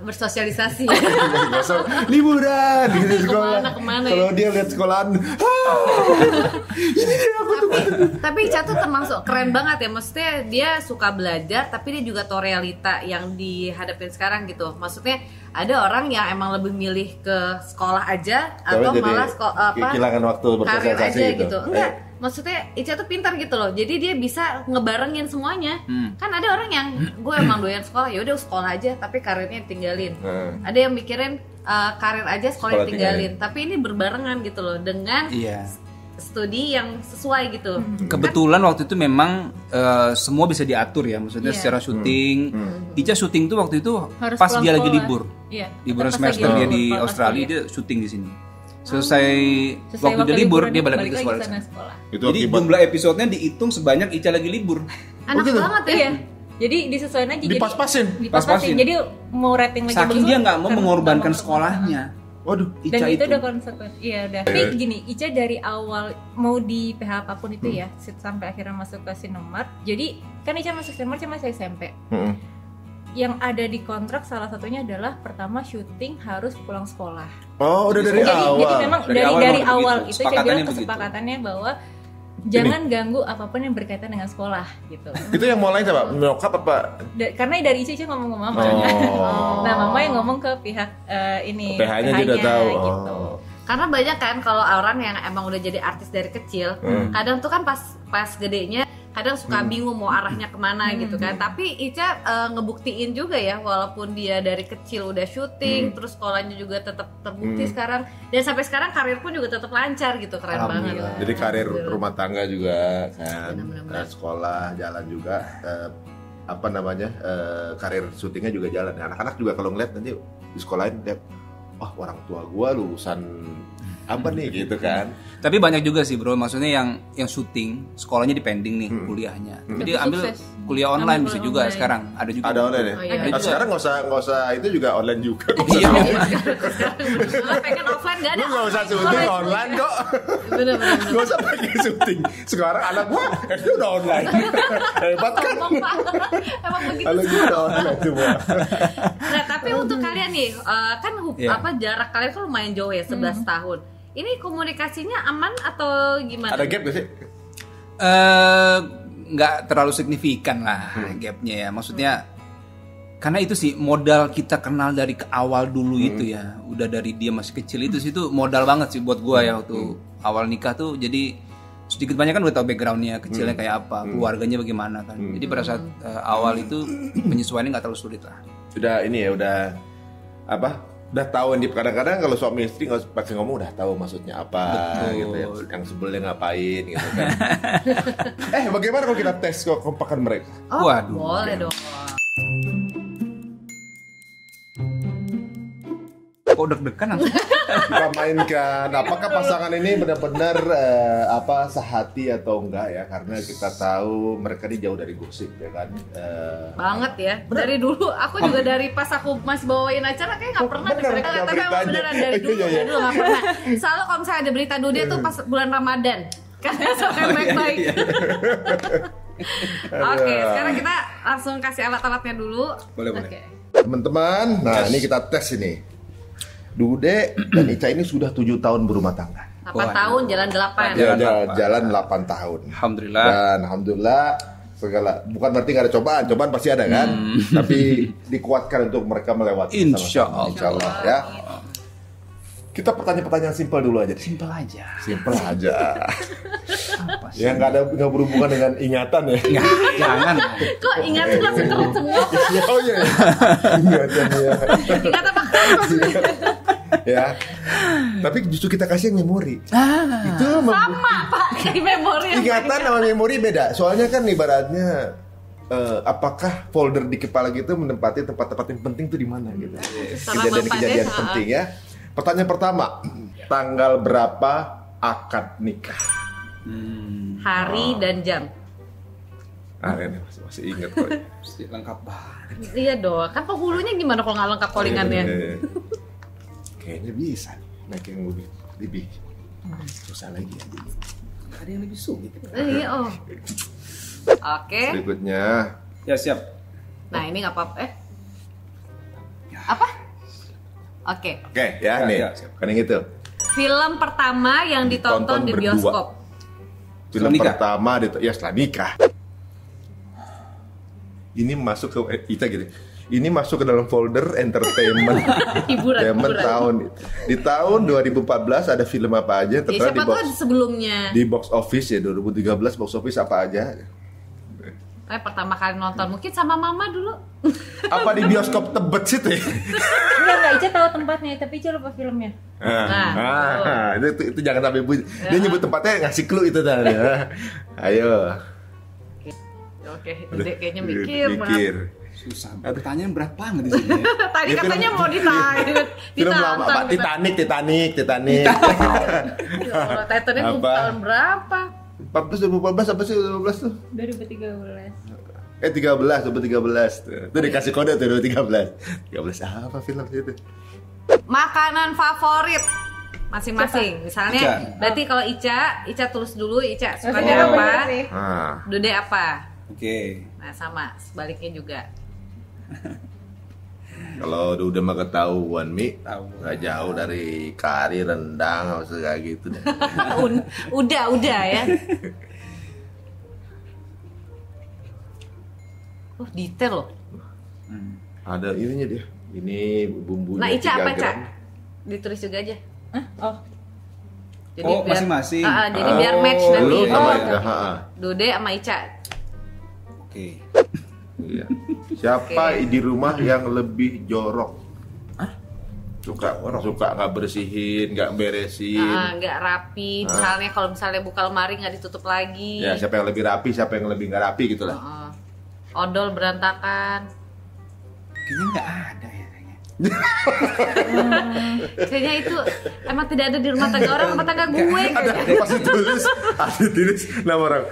bersosialisasi. Kosong liburan gitu sekolah. Kemana kalau dia lihat sekolahan ini dia aku tuh. Tapi Ica tuh termasuk keren banget ya, maksudnya dia suka belajar tapi dia juga tahu realita yang dihadapin sekarang gitu. Maksudnya ada orang yang emang lebih milih ke sekolah aja atau malah kehilangan waktu bersosialisasi gitu. Enggak, maksudnya Ica tuh pintar gitu loh. Jadi dia bisa ngebarengin semuanya. Kan ada orang yang gue emang doyan sekolah, ya udah sekolah aja tapi karirnya tinggalin. Ada yang mikirin karir aja sekolah tinggalin. Tapi ini berbarengan gitu loh dengan studi yang sesuai gitu. Kebetulan waktu itu memang semua bisa diatur ya, maksudnya secara syuting. Ica syuting tuh waktu itu harus pas dia lagi libur. Liburan semester dia di Australia, dia syuting di sini. Selesai waktu dia libur, dia balik lagi ke sekolah. Jadi jumlah episodenya dihitung sebanyak Ica lagi libur. Enak banget ya. Jadi disesuaikan aja. Dipas-pasin. Jadi mau rating lagi saking dia nggak mau mengorbankan sekolahnya. Waduh, Ica dan itu udah konsekuensi. Iya udah. Tapi gini, Ica dari awal mau di PH apapun itu ya, sampai akhirnya masuk ke Sinemart. Jadi kan Ica masuk Sinemart masih SMP. Yang ada di kontrak salah satunya adalah pertama syuting harus pulang sekolah. Oh, udah dari awal. Jadi memang dari awal itu Ica bilang kesepakatannya bahwa jangan ganggu apapun yang berkaitan dengan sekolah gitu. Itu yang mulai siapa? Nyokap apa? Karena dari Ica ngomong ke mama. Nah mama yang ngomong ke pihak ini PH-nya juga tahu gitu. Karena banyak kan kalau orang yang emang udah jadi artis dari kecil, kadang tuh kan pas gedenya kadang suka bingung mau arahnya kemana gitu kan. Tapi Ica ngebuktiin juga ya, walaupun dia dari kecil udah syuting, terus sekolahnya juga tetap terbukti sekarang, dan sampai sekarang karir pun juga tetap lancar gitu. Keren banget. Jadi karir rumah tangga juga kan, sekolah jalan juga. apa namanya karir syutingnya juga jalan. Anak-anak juga kalau ngeliat nanti di sekolahin lihat, wah orang tua gua lulusan apa nih gitu kan. Tapi banyak juga sih bro, maksudnya yang syuting sekolahnya dipending nih kuliahnya. Jadi ambil kuliah online bisa juga online. Sekarang ada juga. Ada online ya. Nah, sekarang nggak usah itu juga online juga. Iya. Pengen offline nggak ada. Nggak usah syuting online kok. Bener. Nggak usah pakai syuting. Sekarang anak gua itu udah online. Hebat kan? Emang begitu. Anak gua udah online semua. Nah tapi untuk kalian nih, kan jarak kalian kan lumayan jauh ya, 11 tahun. Ini komunikasinya aman atau gimana? Ada gap gak sih? Nggak terlalu signifikan lah gapnya ya. Maksudnya karena itu sih modal kita kenal dari awal dulu itu ya. Udah dari dia masih kecil itu sih, itu modal banget sih buat gua ya waktu awal nikah tuh. Jadi sedikit banyak kan udah tahu backgroundnya kecilnya kayak apa, keluarganya bagaimana kan. Jadi pada saat awal itu penyesuaiannya nggak terlalu sulit lah. Udah ini ya, udah apa? Udah tahu nih, kadang-kadang kalau suami istri nggak pakai ngomong udah tahu maksudnya apa. Betul. Gitu ya, yang sebelnya ngapain gitu kan. Bagaimana kalau kita tes kekompakan mereka? Waduh, boleh dong. Kok deg-degan langsung? Kita mainkan apakah pasangan ini benar-benar sehati atau enggak ya, karena kita tahu mereka ini jauh dari gosip ya kan. Banget ya. Dari dulu aku juga dari pas aku masih bawain acara kayak nggak pernah mereka tapi emang beneran dari dulu nggak pernah. Selalu kalau misalnya ada berita Dude tuh pas bulan Ramadan karena sampai baik-baik. Oke, sekarang kita langsung kasih alat-alatnya dulu. Boleh. Teman-teman, nah ini kita tes ini. Dude dan Ica ini sudah 7 tahun berumah tangga. 8 tahun, jalan 8. Jalan 8 tahun. Alhamdulillah. Dan alhamdulillah segala, bukan berarti nggak ada cobaan pasti ada kan. Tapi dikuatkan untuk mereka melewati. Insya Allah ya. Kita pertanyaan simpel dulu aja. Simpel aja. Ya nggak berhubungan dengan ingatan ya. Jangan. Kok ingatan langsung keren semua? Oh iya. Ingatan ya. Ingat apa? Ya. Tapi justru kita kasih yang memori. Itu sama Pak, memori. Ingatan sama memori beda. Soalnya kan ibaratnya apakah folder di kepala gitu menempati tempat-tempat yang penting tuh di mana gitu. Kejadian-kejadian penting ya. Pertanyaan pertama, tanggal berapa akad nikah? Hari dan jam. Ini masih ingat kok. Mesti lengkap banget. Iya dong, kan penghulunya gimana kalau nggak lengkap callingannya? Kayaknya bisa. Naik yang lebih susah lagi. Ada yang lebih sulit. Iya. Oke. Berikutnya. Ya siap. Nah ini nggak apa-apa. Apa? Oke ya nih. Kan yang itu. Film pertama yang ditonton di bioskop. Film pertama setelah nikah. Ini masuk ke Ita gitu. Ini masuk ke dalam folder entertainment. hiburan. Di tahun 2014 ada film apa aja tertera di box sebelumnya. Di box office ya 2013 box office apa aja. Pertama kali nonton mungkin sama mama dulu. Apa di bioskop Tebet situ ya? Enggak, Ica tahu tempatnya, tapi Ica lupa filmnya. Itu jangan sampai dia nyebut tempatnya, ngasih clue itu dah. Ayo. Oke, Dek kayaknya mikir. Susah. Pertanyaan berat banget di sini. Tadi katanya mau ditanya. Film lama, Pak. Titanic. Titanicnya tahun berapa? 2014 apa sih 2012 tuh? 2013. 2013 tuh dikasih kode tuh 2013 apa film itu? Makanan favorit masing-masing. Misalnya, berarti kalau Ica tulis dulu Ica sukanya apa? Dude apa? Oke. Nah sama, sebaliknya juga. Kalau udah mah ketahuan nggak jauh dari kari rendang atau kayak gitu deh. udah ya. Detail loh. Ada ininya dia. Ini bumbunya. Nah Ica apa Cak? Ditulis juga aja. Jadi masing-masing. Jadi biar match nanti. Dude sama Ica. Oke. Iya. Siapa di rumah yang lebih jorok? Suka nggak bersihin, nggak beresin, nggak rapi. Misalnya kalau buka lemari nggak ditutup lagi. Ya siapa yang lebih rapi, siapa yang lebih nggak rapi gitulah. Odol berantakan. Kayaknya nggak ada ya kayaknya. Kayaknya itu emang tidak ada di rumah tangga orang, rumah tangga gue. Ada pasti tulis nama orang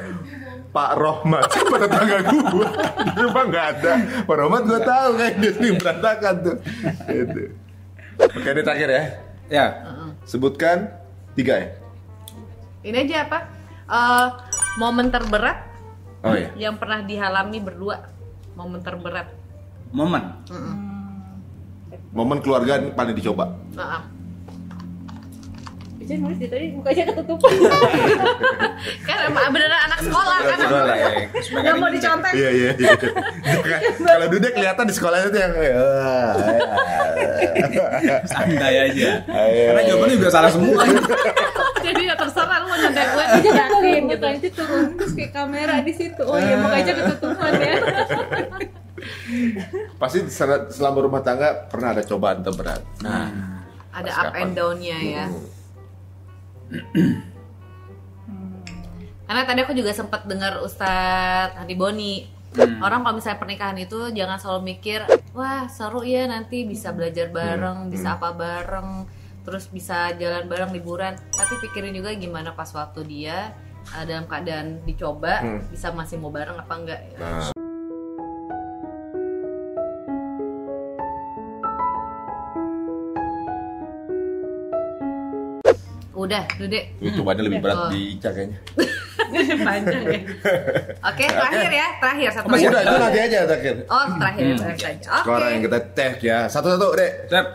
Pak Rohmat, sama tetangga gue. Di rumah nggak ada. Pak Rohmat gue tahu kayak dia sering berantakan tuh. Gitu. Oke, ini terakhir ya. Ya. Sebutkan 3 ya. Ini aja apa? Momen terberat Oh iya. yang pernah dialami berdua. Momen terberat. Momen. Momen keluarga yang paling dicoba. Bisa nulis di tadi mukanya ketutupan. Kan beneran anak sekolah kan. Nggak mau dicontek. Iya. Kalau Dude kelihatan di sekolahnya tuh yang Santai aja. Karena jawabannya juga salah semua. Jadi ya terserah lu mau nyontek gue. Yakin gitu aja turun terus kayak kamera di situ. Oh iya mukanya ketutupan ya. Pasti selama rumah tangga pernah ada cobaan terberat. Nah, Ada up and down-nya ya. Karena tadi aku juga sempat dengar Ustadz Hadi Boni. Orang kalau misalnya pernikahan itu jangan selalu mikir, wah seru ya nanti bisa belajar bareng, bisa apa bareng, terus bisa jalan bareng liburan. Tapi pikirin juga gimana pas waktu dia dalam keadaan dicoba, bisa masih mau bareng apa enggak ya. Udah, Dude. itu badannya lebih berat di Ica kayaknya. Panjang ya. Oke, terakhir ya, terakhir satu. Masih udah, itu nanti aja terakhir. Oh, terakhir saja. Oke. Sekarang yang kita tes ya. Satu-satu, Dek. Siap.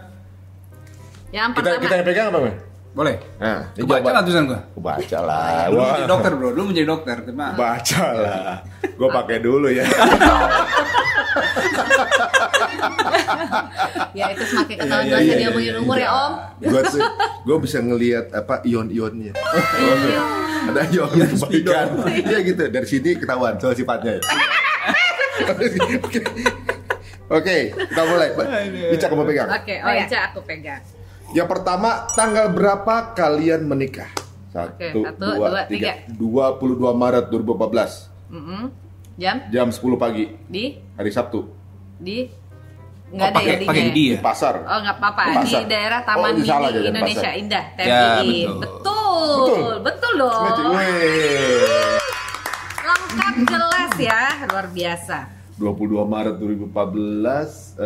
Yang pertama. Kita yang pegang apa, Bang? Boleh. Nah, ini Baca lah tulisan gua. Baca lah. Lu menjadi dokter, Bro. Lu menjadi dokter, cuma Baca lah. Gua pakai dulu ya. Ya itu semakin ketahuan jelasnya dia ngomongin umur ya Om. Gua bisa ngelihat apa ion-ionnya. Ada ion kebaikan. Iya gitu. Dari sini ketahuan soal sifatnya. Oke, kita mulai. Ica kamu pegang. Oke, Ica aku pegang. Yang pertama, tanggal berapa kalian menikah? 1, Oke, 2, 3. 22 Maret 2014. Jam 10 pagi. Di hari Sabtu. Nggak ada ya di pasar. Oh nggak apa-apa, di daerah Taman Mini Indonesia Indah, TMI. Ya, betul dong. Lengkap jelas ya, luar biasa. 22 Maret 2014.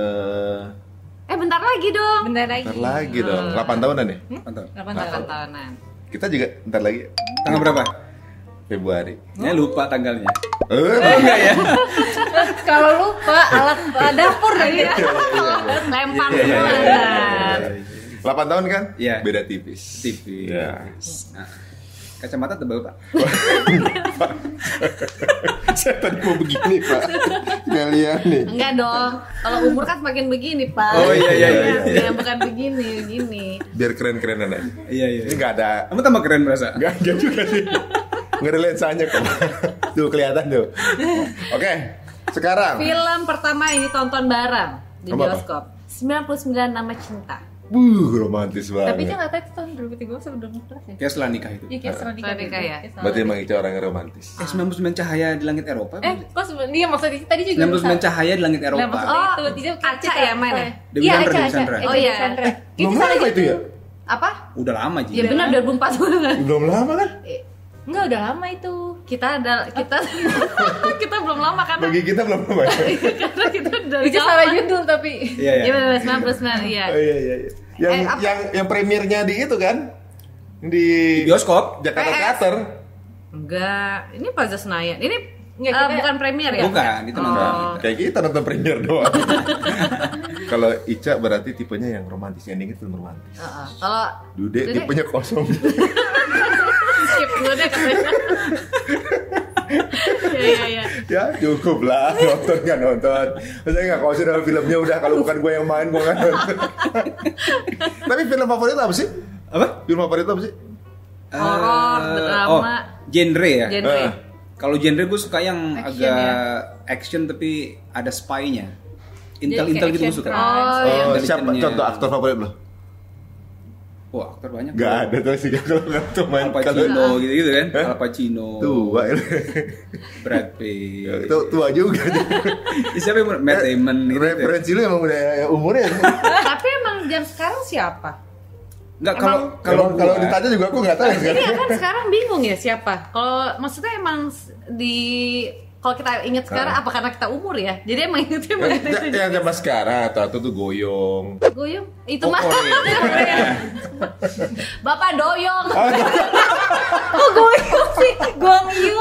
Bentar lagi dong. Bentar lagi dong. 8 tahunan ya? 8 tahunan. Kita juga bentar lagi. Tanggal berapa? Februari. Ya lupa tanggalnya. Enggak ya. Kalau lupa alat dapur lagi ya. Lempar 8 tahun kan? Iya. Beda tipis. Ya. Nah, kacamata tebal, Pak. Saya tadi mau begini, Pak. Kalian nih. Enggak dong. Kalau umur kan semakin begini, Pak. Oh iya. Bukan begini. Biar keren-kerenan aja. Iya. Ini enggak ada. Kamu tambah keren berasa. Enggak juga sih. Nggak ada lensanya kok. Tuh kelihatan tuh. Oke, sekarang film pertama ini tonton bareng di apa? bioskop. 99 Nama Cinta. Romantis banget. Tapi dia nggak tahu itu tahun 2013 atau 2014 ya? Kayak setelah nikah itu. Iya kayak setelah nikah ya. Berarti emang Ica orang yang romantis. 99 cahaya di langit Eropa. Kok dia maksudnya tadi juga 99 cahaya di langit Eropa. itu tidak Aca ya main ya? Dewi Sandra. Oh iya. Belum lama itu ya? Apa? Udah lama Ji. Ya benar 2004 kan. Belum lama kan? Enggak, udah lama itu. Kita belum lama kan? Bagi kita belum lama. Karena kita udah Itu salah judul tapi. Iya. Iya benar 99 iya. Oh, iya. Yang premiernya di itu kan? Di bioskop Jakarta Theater. Enggak, ini Plaza Senayan. Ini Enggak, bukan premier ya? Bukan, itu nonton. Kayak kita nonton premier doang. Kalau Ica berarti tipenya yang romantis, yang dingin film romantis. Kalau Dude tipenya kosong. skip dulu deh katanya. Iya. Ya cukup lah, nonton nggak nonton. Saya nggak konsen dalam filmnya, udah kalau bukan gue yang main gue nggak nonton. Tapi film favorit apa sih? Apa? Film favorit apa sih? Horor, drama. Genre ya. Genre. Kalau genre gue suka yang Action, agak action tapi ada spy-nya. Intel gitu gue suka. Oh, Siapa contoh aktor favorit lo? Wah, aktor banyak. Gak ada tuh sih kalau nggak tuh main Al Pacino gitu kan? Al Pacino. Tua. Brad Pitt. Tua juga. Siapa yang Matt Damon gitu. Referensi lu emang udah umurnya. Tapi emang jam sekarang siapa? Enggak, kalau ditanya juga aku nggak tahu sekarang. Iya kan sekarang bingung ya siapa. Kalau maksudnya emang kalau kita ingat sekarang apa karena kita umur ya? Jadi emang ingetnya begitu itu. Yang zaman sekarang atau tuh Goyong. Goyong itu mah. Bapak Doyong. Oh Goyong sih, Gong Yu.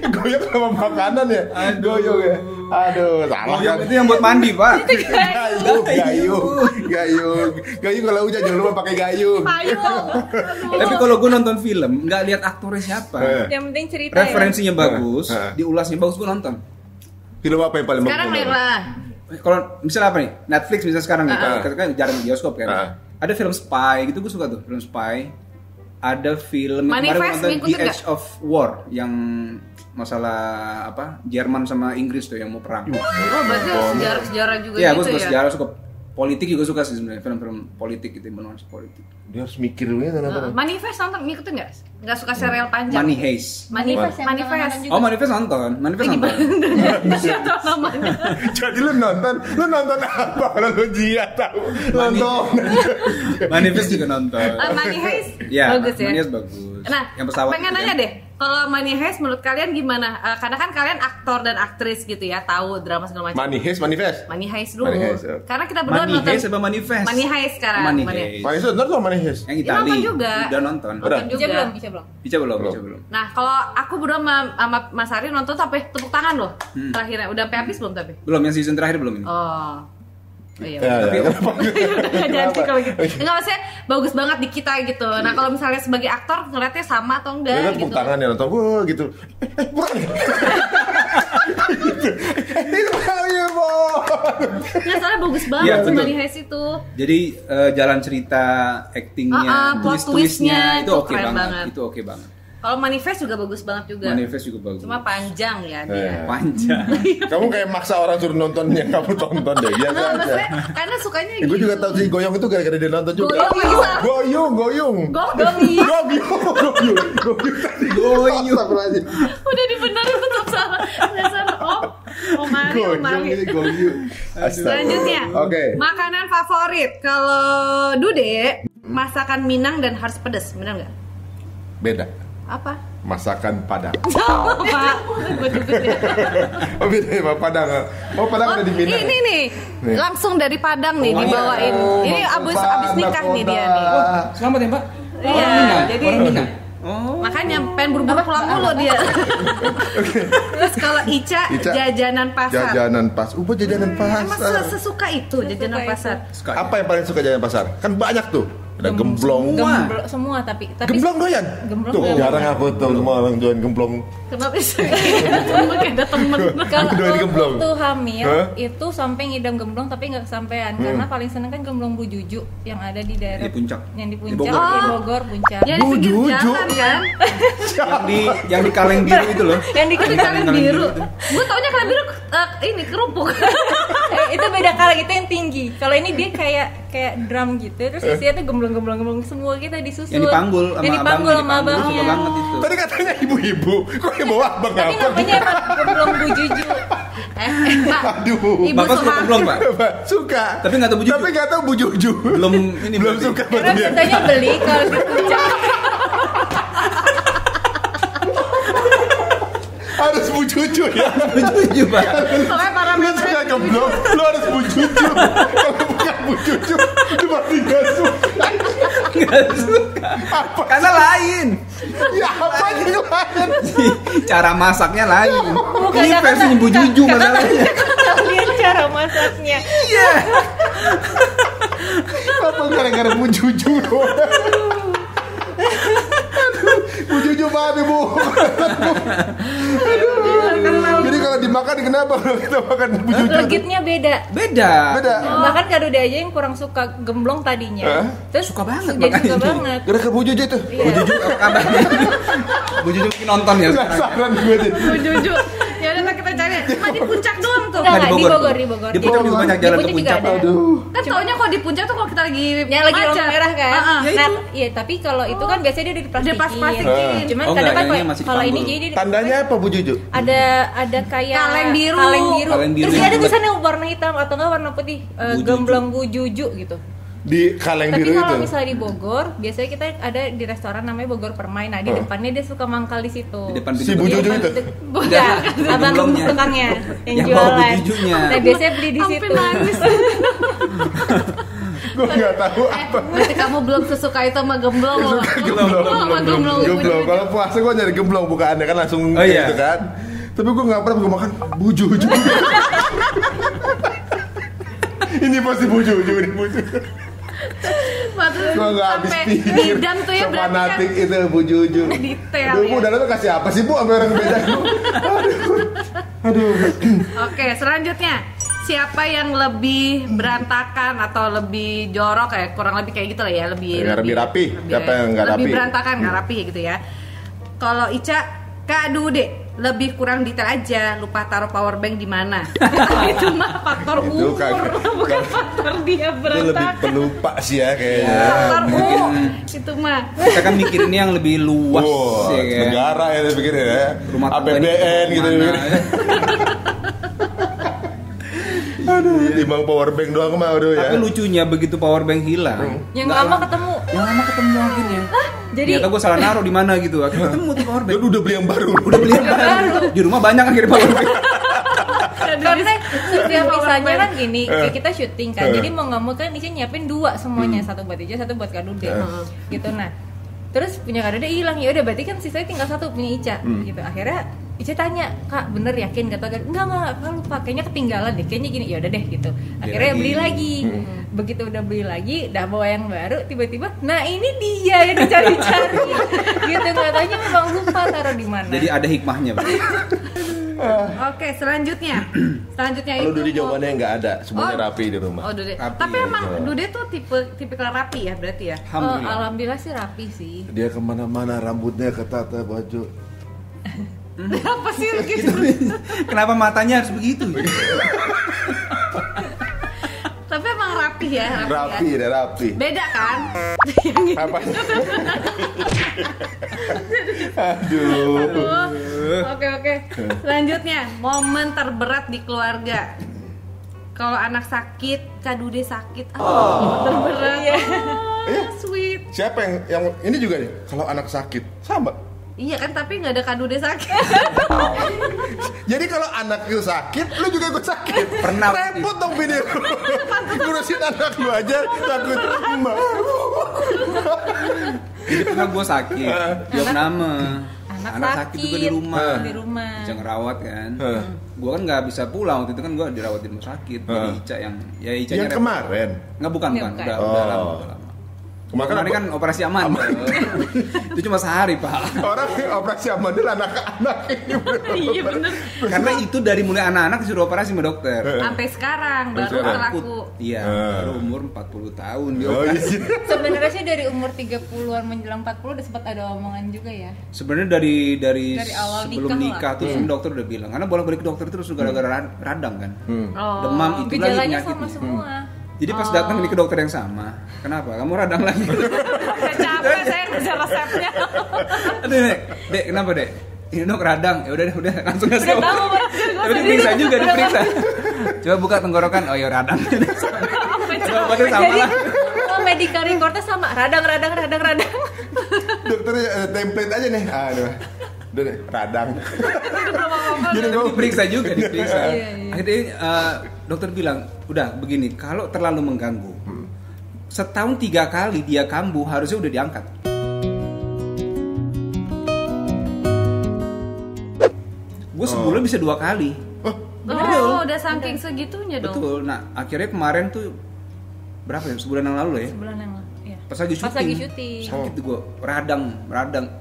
Goyong sama makanan ya. Goyong ya. Aduh, salah. Goyong itu yang buat mandi, Pak. Gayung kalau hujan jangan lupa pakai gayung. Tapi kalau gue nonton film, nggak lihat aktornya siapa. Yang penting cerita. Referensinya bagus, diulasnya bagus, gue nonton. Film apa yang paling bagus? Sekarang lah. Kalau misalnya apa nih? Netflix misalnya sekarang nih, kan jarang di bioskop kan. Ada film spy gitu, gue suka tuh film spy. Ada film Manifest, kemarin nonton The Edge of War yang masalah apa? Jerman sama Inggris tuh yang mau perang. Oh, berarti sejarah juga Iya, gue gitu suka ya. sejarah, suka politik juga suka sih sebenarnya, film-film politik gitu, benar politik. Dia harus mikir dulu ya nonton. Manifest nonton ngikutin nggak? Nggak suka serial panjang. Money Heist. Manifest. Oh, Manifest nonton. Siapa namanya? Jadi lu nonton apa? Kalau lu dia tahu nonton. Manifest juga nonton. Money Heist Ya, bagus ya. Money Heist bagus. Nah, yang pesawat pengen itu nanya kan. deh, kalau Money Heist menurut kalian gimana? Karena kan kalian aktor dan aktris gitu ya, tahu drama segala macam. Money Heist. Money Heist dulu. Money Heist, ya. Karena kita berdua Money nonton Heist apa Manifest? Money Heist sekarang. Money Money Heist. Money Heist nonton Money Heist. Yang Dia Itali. nonton juga. Udah nonton. Udah. juga. Ica belum. Ica belum. Nah, kalau aku berdua sama Mas Ari nonton sampai tepuk tangan loh. Terakhirnya udah sampai habis belum tapi? Belum, yang season terakhir belum ini. Oh iya. Tapi Nggak jadi kalau gitu. Enggak, maksudnya bagus banget di kita gitu. Nah, kalau misalnya sebagai aktor ngeliatnya sama atau enggak Dia kan gitu. tepuk tangan ya nonton gitu. Bukan. Itu kali bo. Nggak, soalnya bagus banget Iya, sih betul. Money Heist itu. jadi jalan cerita, actingnya, Plot twistnya itu itu oke keren banget. banget. Itu oke banget. Kalau Manifest juga bagus banget juga. Manifest juga bagus. Cuma panjang ya dia. Panjang. Kamu kayak maksa orang suruh nonton yang kamu tonton deh. Biasa Nah, aja. maksudnya karena sukanya gitu. Gue juga tahu sih Goyong itu gara-gara dia nonton juga. Goyong lagi salah. Goyong. Astagfirullahaladzim. Udah dibenerin tetap salah. Dasar Mari. Goyong. Selanjutnya. Oke. Makanan favorit. Kalau Dude, masakan Minang dan harus pedas, benar nggak? Beda. Apa? Masakan Padang. Pak. Gue juga ya. Oh beda ya Pak, Padang. Oh Padang ada di Minang. Ini nih, langsung dari Padang nih dibawain. Ini abis nikah nih dia nih. Selamat ya, Mbak. Iya, jadi Orang Minang. Oh. makanya pengen buru-buru pulang mulu dia. Terus kalau Ica jajanan pasar. Jajanan pas. Jajanan Emang pasar. sesuka itu jajanan pasar? Apa yang paling suka jajanan pasar? Kan banyak tuh. Ada gemblong. Semua tapi Gemblong doyan. Gemblong Tuh, doyan. jarang aku tuh semua orang doyan gemblong. Kenapa bisa? Kayak ada temen. Kalau Doyan gemblong. waktu hamil Hah? itu sampai ngidam gemblong tapi nggak kesampean karena paling seneng kan gemblong Bu Juju yang ada di daerah Di puncak. yang di Di puncak Bogor. di Bogor puncak. Ya di pinggir Bu Juju. jalan kan? Yang di kaleng biru itu loh. Yang di Itu di kaleng biru. Gue taunya kaleng biru ini kerupuk. itu beda kaleng, itu yang tinggi. Kalau ini dia kayak drum gitu terus isinya tuh gemblong semua gitu disusun. Yang dipanggul sama Yang dipanggul abangnya, sama dipanggul, abangnya. suka banget itu. Tadi katanya ibu-ibu, kok yang bawa abang Tapi apa? namanya emang gemblong Bu Juju. Pak. Aduh. Ibu Bapak suka Suha. gemblong, Pak? Suka. Tapi nggak tahu Bu Juju. Tapi nggak tahu Bu Juju. Belum Belum suka Karena berarti ya. biasanya beli kalau di puncak. Harus Bu Juju ya. Bu Juju, Pak. Pokoknya para Lu suka gemblong, lu harus Bu Juju. Kalau bukan Bu Juju, lu pasti nggak suka. Nggak suka. Karena lain. Ya apa yang lain? Cara masaknya lain. Bukan Ini versi Bu Juju masalahnya. Lihat cara masaknya. Iya. Apa gara-gara Bu Juju doang? Bu Juju maaf ibu. Jadi kalau dimakan kenapa kalau kita makan Bu Juju? Legitnya beda. Beda. Beda. Bahkan Kak Dude aja yang kurang suka gemblong tadinya. Terus Suka banget jadi makanya suka itu. banget. Gara-gara Bu Juju itu. Bu Juju apa kabarnya? Bu Juju mungkin nonton ya sekarang. Penasaran gue deh. Bu Juju. Ya udah kita cari Cuma di puncak doang tuh. Enggak, Di di Bogor. Bogor. Di Bogor juga banyak jalan ke Puncak puncak. juga ada. Aduh. Kan taunya kalau di puncak tuh kalau kita lagi Yang lagi lampu macet. merah kan? Heeh. Ya Nah, itu. iya, tapi kalau itu kan biasanya dia Dia pas diplastikin. plastikin. Cuman Oh, kadang enggak, kan yang ini masih kalau ini dipanggul. jadi Tandanya apa Bu Juju? ada kayak Kaleng biru. kaleng biru. Kaleng biru Terus yang ada buat- tulisannya warna hitam atau enggak warna putih, Bu gemblong Bu Juju gitu. Di kaleng Tapi biru itu. kalau misalnya di Bogor, biasanya kita ada di restoran namanya Bogor Permai. Nah, di depannya dia suka mangkal di situ. Di depan Si pintu Bu gerbang. Juju itu. Bukan, abang Gemblongnya. tukangnya yang Yang bawa Bu jualan. Jujunya. Nah, biasanya beli di Sampai situ. nangis. Gue nggak tahu apa. Berarti kamu belum sesuka itu sama gemblong. Gemblong. Kalau puasa gue nyari gemblong bukannya kan langsung Oh, iya. gitu kan. Tapi gue nggak pernah gue makan Bu Juju. Ini pasti Bu Juju ini Bu Juju. Gue nggak habis pikir. Ngidam tuh ya berarti kan fanatik itu Bu Juju. detail Aduh, ya. Bu dalamnya kasih apa sih Bu sampai orang beda? Aduh. Oke, selanjutnya siapa yang lebih berantakan atau lebih jorok ya, kurang lebih kayak gitu lah ya, lebih Rapi. Siapa yang nggak rapi? lebih berantakan, nggak rapi gitu ya. Kalau Ica, Kak Dude lebih kurang detail aja, lupa taruh power bank di mana. Itu mah faktor Itu umur, kagak. bukan faktor dia Itu lebih berantakan. pelupa sih ya kayaknya. Faktor mungkin. itu mah. Kita kan mikirin yang lebih luas Wah, ya kan. negara ya dipikirin ya. Rumah tangga ini APBN gitu kemana, dipikirin. Aduh, timbang power bank doang mah aduh ya. Tapi lucunya begitu power bank hilang, Yang nggak lama ketemu. yang lama ketemu akhirnya. Jadi Ternyata gue salah naruh di mana gitu. Akhirnya ketemu tuh power bank. Dia udah beli yang baru. Udah beli yang baru. Di rumah banyak akhirnya power bank. karena setiap misalnya kan gini, kayak kita syuting kan, jadi mau nggak mau kan Ica nyiapin dua semuanya, satu buat Ica, satu buat Kak Dude, gitu. Nah, terus punya Kak Dude hilang, ya udah berarti kan sisanya tinggal satu punya Ica, gitu. Akhirnya Ica tanya, Kak bener yakin? Kata Kak, enggak kan lupa, kayaknya ketinggalan deh, kayaknya gini, ya udah deh gitu. Akhirnya beli lagi, begitu udah beli lagi, udah bawa yang baru, tiba-tiba, nah ini dia yang dicari-cari, gitu. Nggak tanya memang lupa taruh di mana. Jadi ada hikmahnya, Bang. Oke, selanjutnya Kalau itu Dude jawabannya nggak ada, semuanya Oh. rapi di rumah. Oh, Dude. Rapi, Tapi ya. emang Dude tuh tipikal rapi ya berarti ya. Alhamdulillah. Alhamdulillah sih rapi sih. Dia kemana-mana rambutnya ketata baju. Apa sih gitu? Kenapa matanya harus begitu? Tapi emang rapi ya, Rapi ya. deh, rapi. Beda kan? Apa? Aduh. Oke. Selanjutnya, momen terberat di keluarga. Kalau anak sakit, Kak Dude sakit, momen terberat. Sweet. Siapa yang ini juga nih? Kalau anak sakit sama. Iya kan, tapi nggak ada Kak Dude sakit. Jadi kalau anak lu sakit, lu juga ikut sakit. Pernah. Repot dong video. Ngurusin anak lu aja takut emak. Jadi pernah gue sakit, jawab nama. Anak sakit juga di rumah. Di rumah. Ica ngerawat kan. Gue kan nggak bisa pulang waktu itu kan gue dirawat di rumah sakit. Jadi Ica yang Ica Yang kemarin. Nggak bukan. Bukan. Udah lama. Kemarin kan operasi aman. Itu cuma sehari, Pak. Orang operasi amandel anak-anak ini. Iya bener. Karena itu dari mulai anak-anak disuruh operasi sama dokter. Sampai sekarang baru Sekarang. berlaku. Iya, baru umur 40 tahun dia Oh operasi. iya. Sebenarnya sih dari umur 30-an menjelang 40 udah sempat ada omongan juga ya. Sebenarnya dari awal sebelum nikah tuh dokter udah bilang karena bolak-balik ke dokter terus gara-gara radang kan. Oh. Demam itu lagi Gejalanya penyakitnya. sama semua. Jadi pas datang ini ke dokter yang sama. Kenapa? Kamu radang lagi. Capek saya ngejar resepnya. Aduh, Dek, kenapa, Dek? Ini dok radang. Ya udah langsung ngasih. Udah tahu, Tapi diperiksa juga, diperiksa. Coba buka tenggorokan. Oh ya radang. Coba obatnya sama lah. Oh, medical recordnya sama. Radang. Dokternya template aja nih. Aduh. Udah deh, radang. Jadi Tapi diperiksa juga, diperiksa. Iya. Akhirnya dokter bilang, udah begini, kalau terlalu mengganggu, setahun 3 kali dia kambuh harusnya udah diangkat. Gue sebulan bisa 2 kali. Oh, udah saking segitunya dong. Betul. Nah, akhirnya kemarin tuh berapa ya? Sebulan yang lalu ya. Sebulan yang lalu. Iya. Pas lagi syuting. Sakit tuh gue, radang,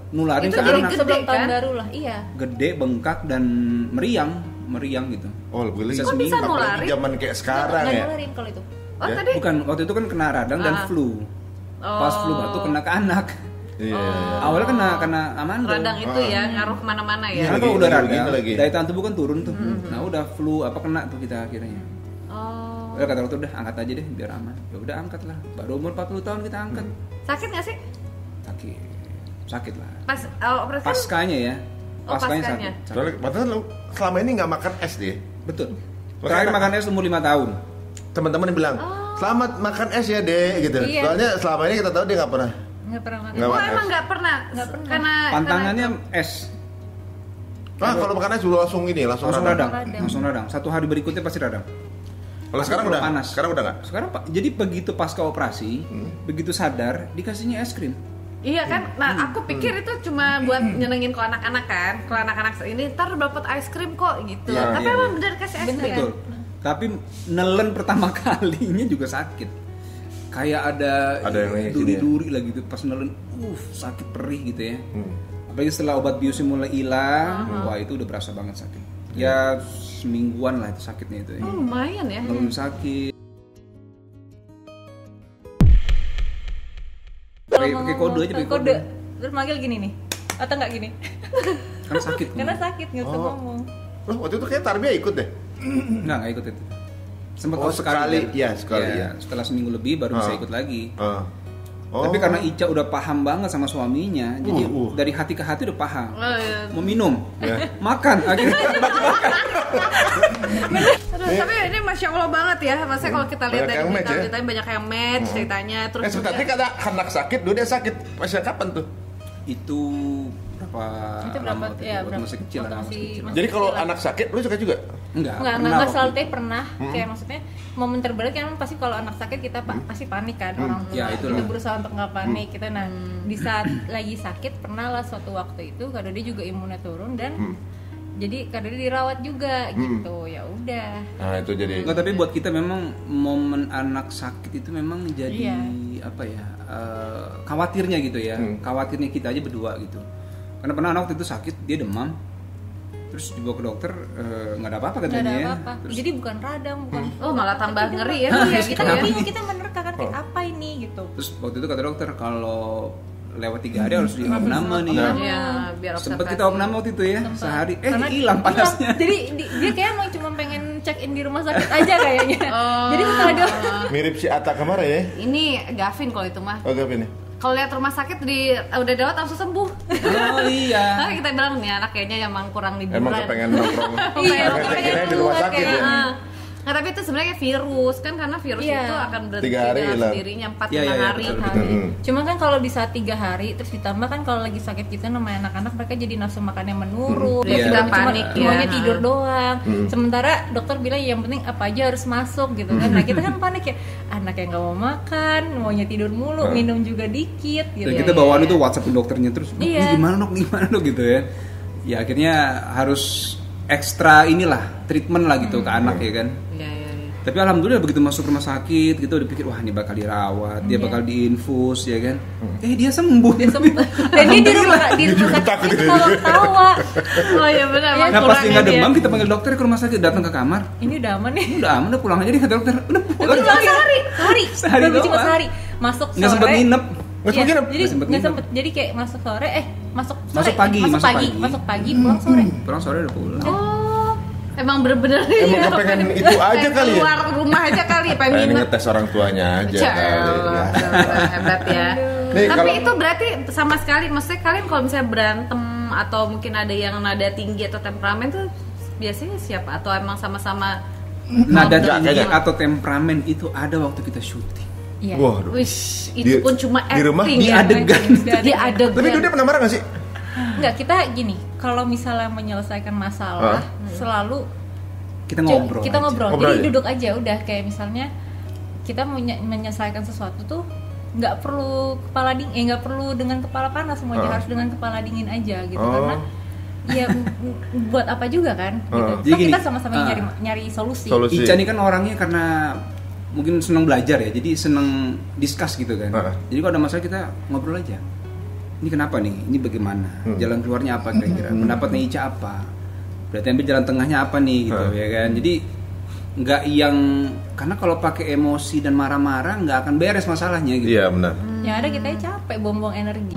nularin Itu ke jadi anak. Sebelum tahun kan? baru lah, iya. Gede, bengkak dan meriang gitu. Oh, lebih Bisa Kok bisa apalagi nularin? zaman kayak sekarang Nggak ya. nularin kalau itu. Oh, Ya, tadi Bukan, waktu itu kan kena radang dan flu. Pas flu batuk kena ke anak. Awalnya kena amandel. Radang itu ya ngaruh kemana-mana ya. Karena kalau udah radang, daya tahan tubuh kan turun tuh. Nah udah flu kena tuh kita akhirnya. Udah kata dokter udah angkat aja deh biar aman. Ya udah angkat lah. Baru umur 40 tahun kita angkat. Sakit nggak sih? Sakit lah. Pas operasi. Paskanya ya. Paskanya sakit. Soalnya padahal lu selama ini nggak makan es dia. Betul. Terakhir makan es umur 5 tahun. Teman-teman yang bilang, "Selamat makan es ya, Dek," gitu. Iya. Soalnya selama ini kita tahu dia nggak pernah makan. Emang nggak pernah. Karena pantangannya es. Kalau makan es dulu langsung radang. Langsung radang. 1 hari berikutnya pasti radang. Kalau sekarang udah panas. Sekarang udah nggak? Sekarang Pak. Jadi begitu pasca operasi, begitu sadar dikasihnya es krim. Iya kan, nah aku pikir itu cuma buat nyenengin ke anak-anak kan. Kalau anak-anak ini ntar dapat es krim kok gitu. Ya, tapi emang bener kasih es krim. Betul. Tapi nelen pertama kalinya juga sakit. Kayak ada yang duri-duri lagi gitu pas nelen, sakit perih gitu ya. Apalagi setelah obat biusnya mulai hilang, wah itu udah berasa banget sakit. Ya semingguan lah itu sakitnya itu ya. Lumayan ya. Belum sakit. Pakai kode aja, pakai kode. Terus manggil gini nih, atau nggak gini? Karena sakit. Karena sakit nggak bisa ngomong. Loh, waktu itu kayak Tarbia ikut deh. Nggak ikut itu. Sempat sekali. Iya, sekali. Ya. Setelah seminggu lebih baru bisa ikut lagi. Oh. Tapi karena Ica udah paham banget sama suaminya, jadi dari hati ke hati udah paham. Mau minum, makan, akhirnya makan. Tapi ini masya Allah banget ya, maksudnya kalau kita lihat dari ceritanya banyak yang match ceritanya. Terus sebenarnya kata anak sakit, dulu dia sakit. Masih kapan tuh? Itu berapa ya, masih kecil lah. Jadi kalau anak sakit, lu suka juga? Enggak selalu pernah. Kayak maksudnya momen terberat kan pasti kalau anak sakit kita pasti panik kan orang tua. Ya, kita berusaha untuk nggak panik. Kita di saat lagi sakit pernah lah suatu waktu itu Kak Dodi juga imunnya turun dan jadi Kak Dodi dirawat juga gitu. Ya udah. Nah, itu jadi. Enggak, tapi buat kita memang momen anak sakit itu memang jadi khawatirnya gitu ya. Khawatirnya kita aja berdua gitu. Karena pernah anak waktu itu sakit, dia demam. Terus dibawa ke dokter, nggak ada apa-apa katanya ya. Terus, jadi bukan radang, bukan. Malah tambah ngeri ya. Kita bingung, kita menerka kan kayak apa ini gitu. Terus waktu itu kata dokter kalau lewat 3 hari harus diopname nih. Iya, biar sempet kita opname waktu itu ya, sehari. Hilang panasnya. Jadi dia kayak emang cuma pengen check in di rumah sakit aja kayaknya. Jadi setelah dia mirip si Atta kemarin ya. Ini Gavin kalau itu mah. Oh, Gavin ya. Kalau lihat rumah sakit udah dirawat langsung sembuh. Oh iya. Nah, kita bilang nih anak kayaknya emang kurang liburan. Emang kepengen nongkrong. Pengen di rumah sakit ya. Nggak, tapi itu sebenarnya virus kan, karena virus itu akan berhenti dengan sendirinya 4-5 hari. Cuma kan kalau di saat 3 hari terus ditambah kan kalau lagi sakit kita namanya anak-anak mereka jadi nafsu makannya menurun. Kita panik ya. Semuanya tidur doang. Sementara dokter bilang yang penting apa aja harus masuk gitu kan. Nah kita kan panik ya, anak yang nggak mau makan, maunya tidur mulu, minum juga dikit gitu. Dan kita bawaan itu WhatsApp dokternya terus, gimana dok gitu ya. Ya akhirnya harus ekstra treatment lah gitu ke anak ya kan. Iya. Tapi alhamdulillah begitu masuk rumah sakit gitu udah pikir wah ini bakal dirawat, dia bakal diinfus ya kan. Dia sembuh. Dan dia di rumah sakit tawa. Oh iya benar. Nah pas dia nggak demam kita panggil dokter ke rumah sakit, datang ke kamar. Ini udah aman nih. Udah aman, udah pulang aja nih kata dokter. Udah pulang. Sehari cuma sehari. Masuk sore. Nggak sempet nginep. Jadi nggak sempet. Jadi kayak masuk sore, masuk pagi, pulang sore. Pulang sore udah pulang. Oh, emang bener-bener emang kepengen itu aja kali ya. Keluar rumah aja kali, pengen ngetes orang tuanya aja kali. Hebat ya. Tapi itu berarti sama sekali, maksudnya kalian kalau misalnya berantem atau mungkin ada yang nada tinggi atau temperamen tuh biasanya siapa? Atau emang sama-sama nada tinggi atau temperamen itu ada waktu kita syuting. Iya. Waduh. Itu pun cuma acting. Di rumah di adegan. Di adegan. Tapi dia pernah marah nggak sih? Enggak, kita gini, kalau misalnya menyelesaikan masalah selalu kita ngobrol. Jadi duduk aja udah, kayak misalnya kita menyelesaikan sesuatu tuh nggak perlu nggak perlu dengan kepala panas semuanya, harus dengan kepala dingin aja gitu. Karena ya buat apa juga kan gitu. Jadi kita sama-sama nyari solusi. Ica ini kan orangnya karena mungkin senang belajar ya, jadi senang discuss gitu kan. Jadi kalau ada masalah kita ngobrol aja. Ini kenapa nih? Ini bagaimana? Jalan keluarnya apa kira-kira? Pendapatnya Ica apa? Berarti ambil jalan tengahnya apa nih gitu ya kan. Jadi nggak yang, karena kalau pakai emosi dan marah-marah nggak akan beres masalahnya gitu. Iya benar. Yang ada kita capek buang-buang energi.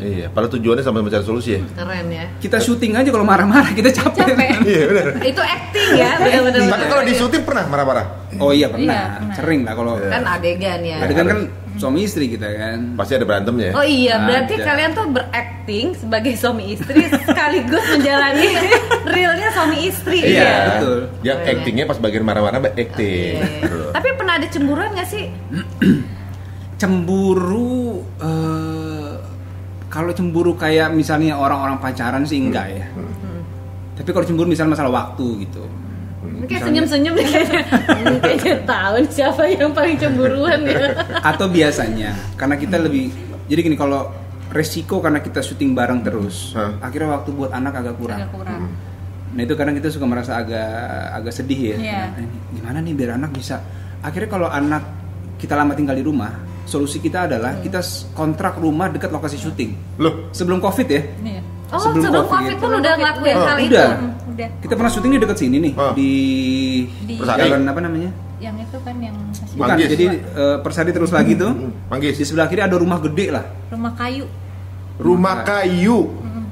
Iya, padahal tujuannya sama mencari solusi ya. Keren ya. Kita syuting aja kalau marah-marah kita capek. Iya benar. Itu acting ya, benar-benar. Tapi kalau di syuting pernah marah-marah? Oh iya pernah, Iya, pernah. sering lah kalau. Kan adegan ya. Adegan kan suami istri kita kan. Pasti ada berantemnya ya. Oh iya, berarti Ada. kalian tuh berakting sebagai suami istri sekaligus menjalani realnya suami istri. Iya, ya? betul. Yang actingnya pas bagian marah-marah acting. Iya. Tapi pernah ada cemburuan nggak sih? Cemburu, kalau cemburu kayak misalnya orang-orang pacaran sih enggak ya. Tapi kalau cemburu misalnya masalah waktu gitu. Ini kayak senyum-senyum nih kayaknya. Kayaknya tahu nih siapa yang paling cemburuan ya. Atau biasanya karena kita lebih, jadi gini, kalau resiko karena kita syuting bareng terus, akhirnya waktu buat anak agak kurang. Agak kurang. Nah itu kadang kita suka merasa agak sedih ya. Iya. Nah, gimana nih biar anak bisa. Akhirnya kalau anak kita lama tinggal di rumah, solusi kita adalah kita kontrak rumah dekat lokasi syuting. Loh, Sebelum COVID ya. Iya. Oh, sebelum COVID pun udah ngelakuin hal itu. Udah. Udah. Kita pernah syuting di dekat sini nih, di Persari. jalan apa namanya? Yang itu kan yang Bukan, Manggis. jadi Persari terus lagi tuh. Manggis. Di sebelah kiri ada rumah gede lah. rumah kayu. Rumah kayu.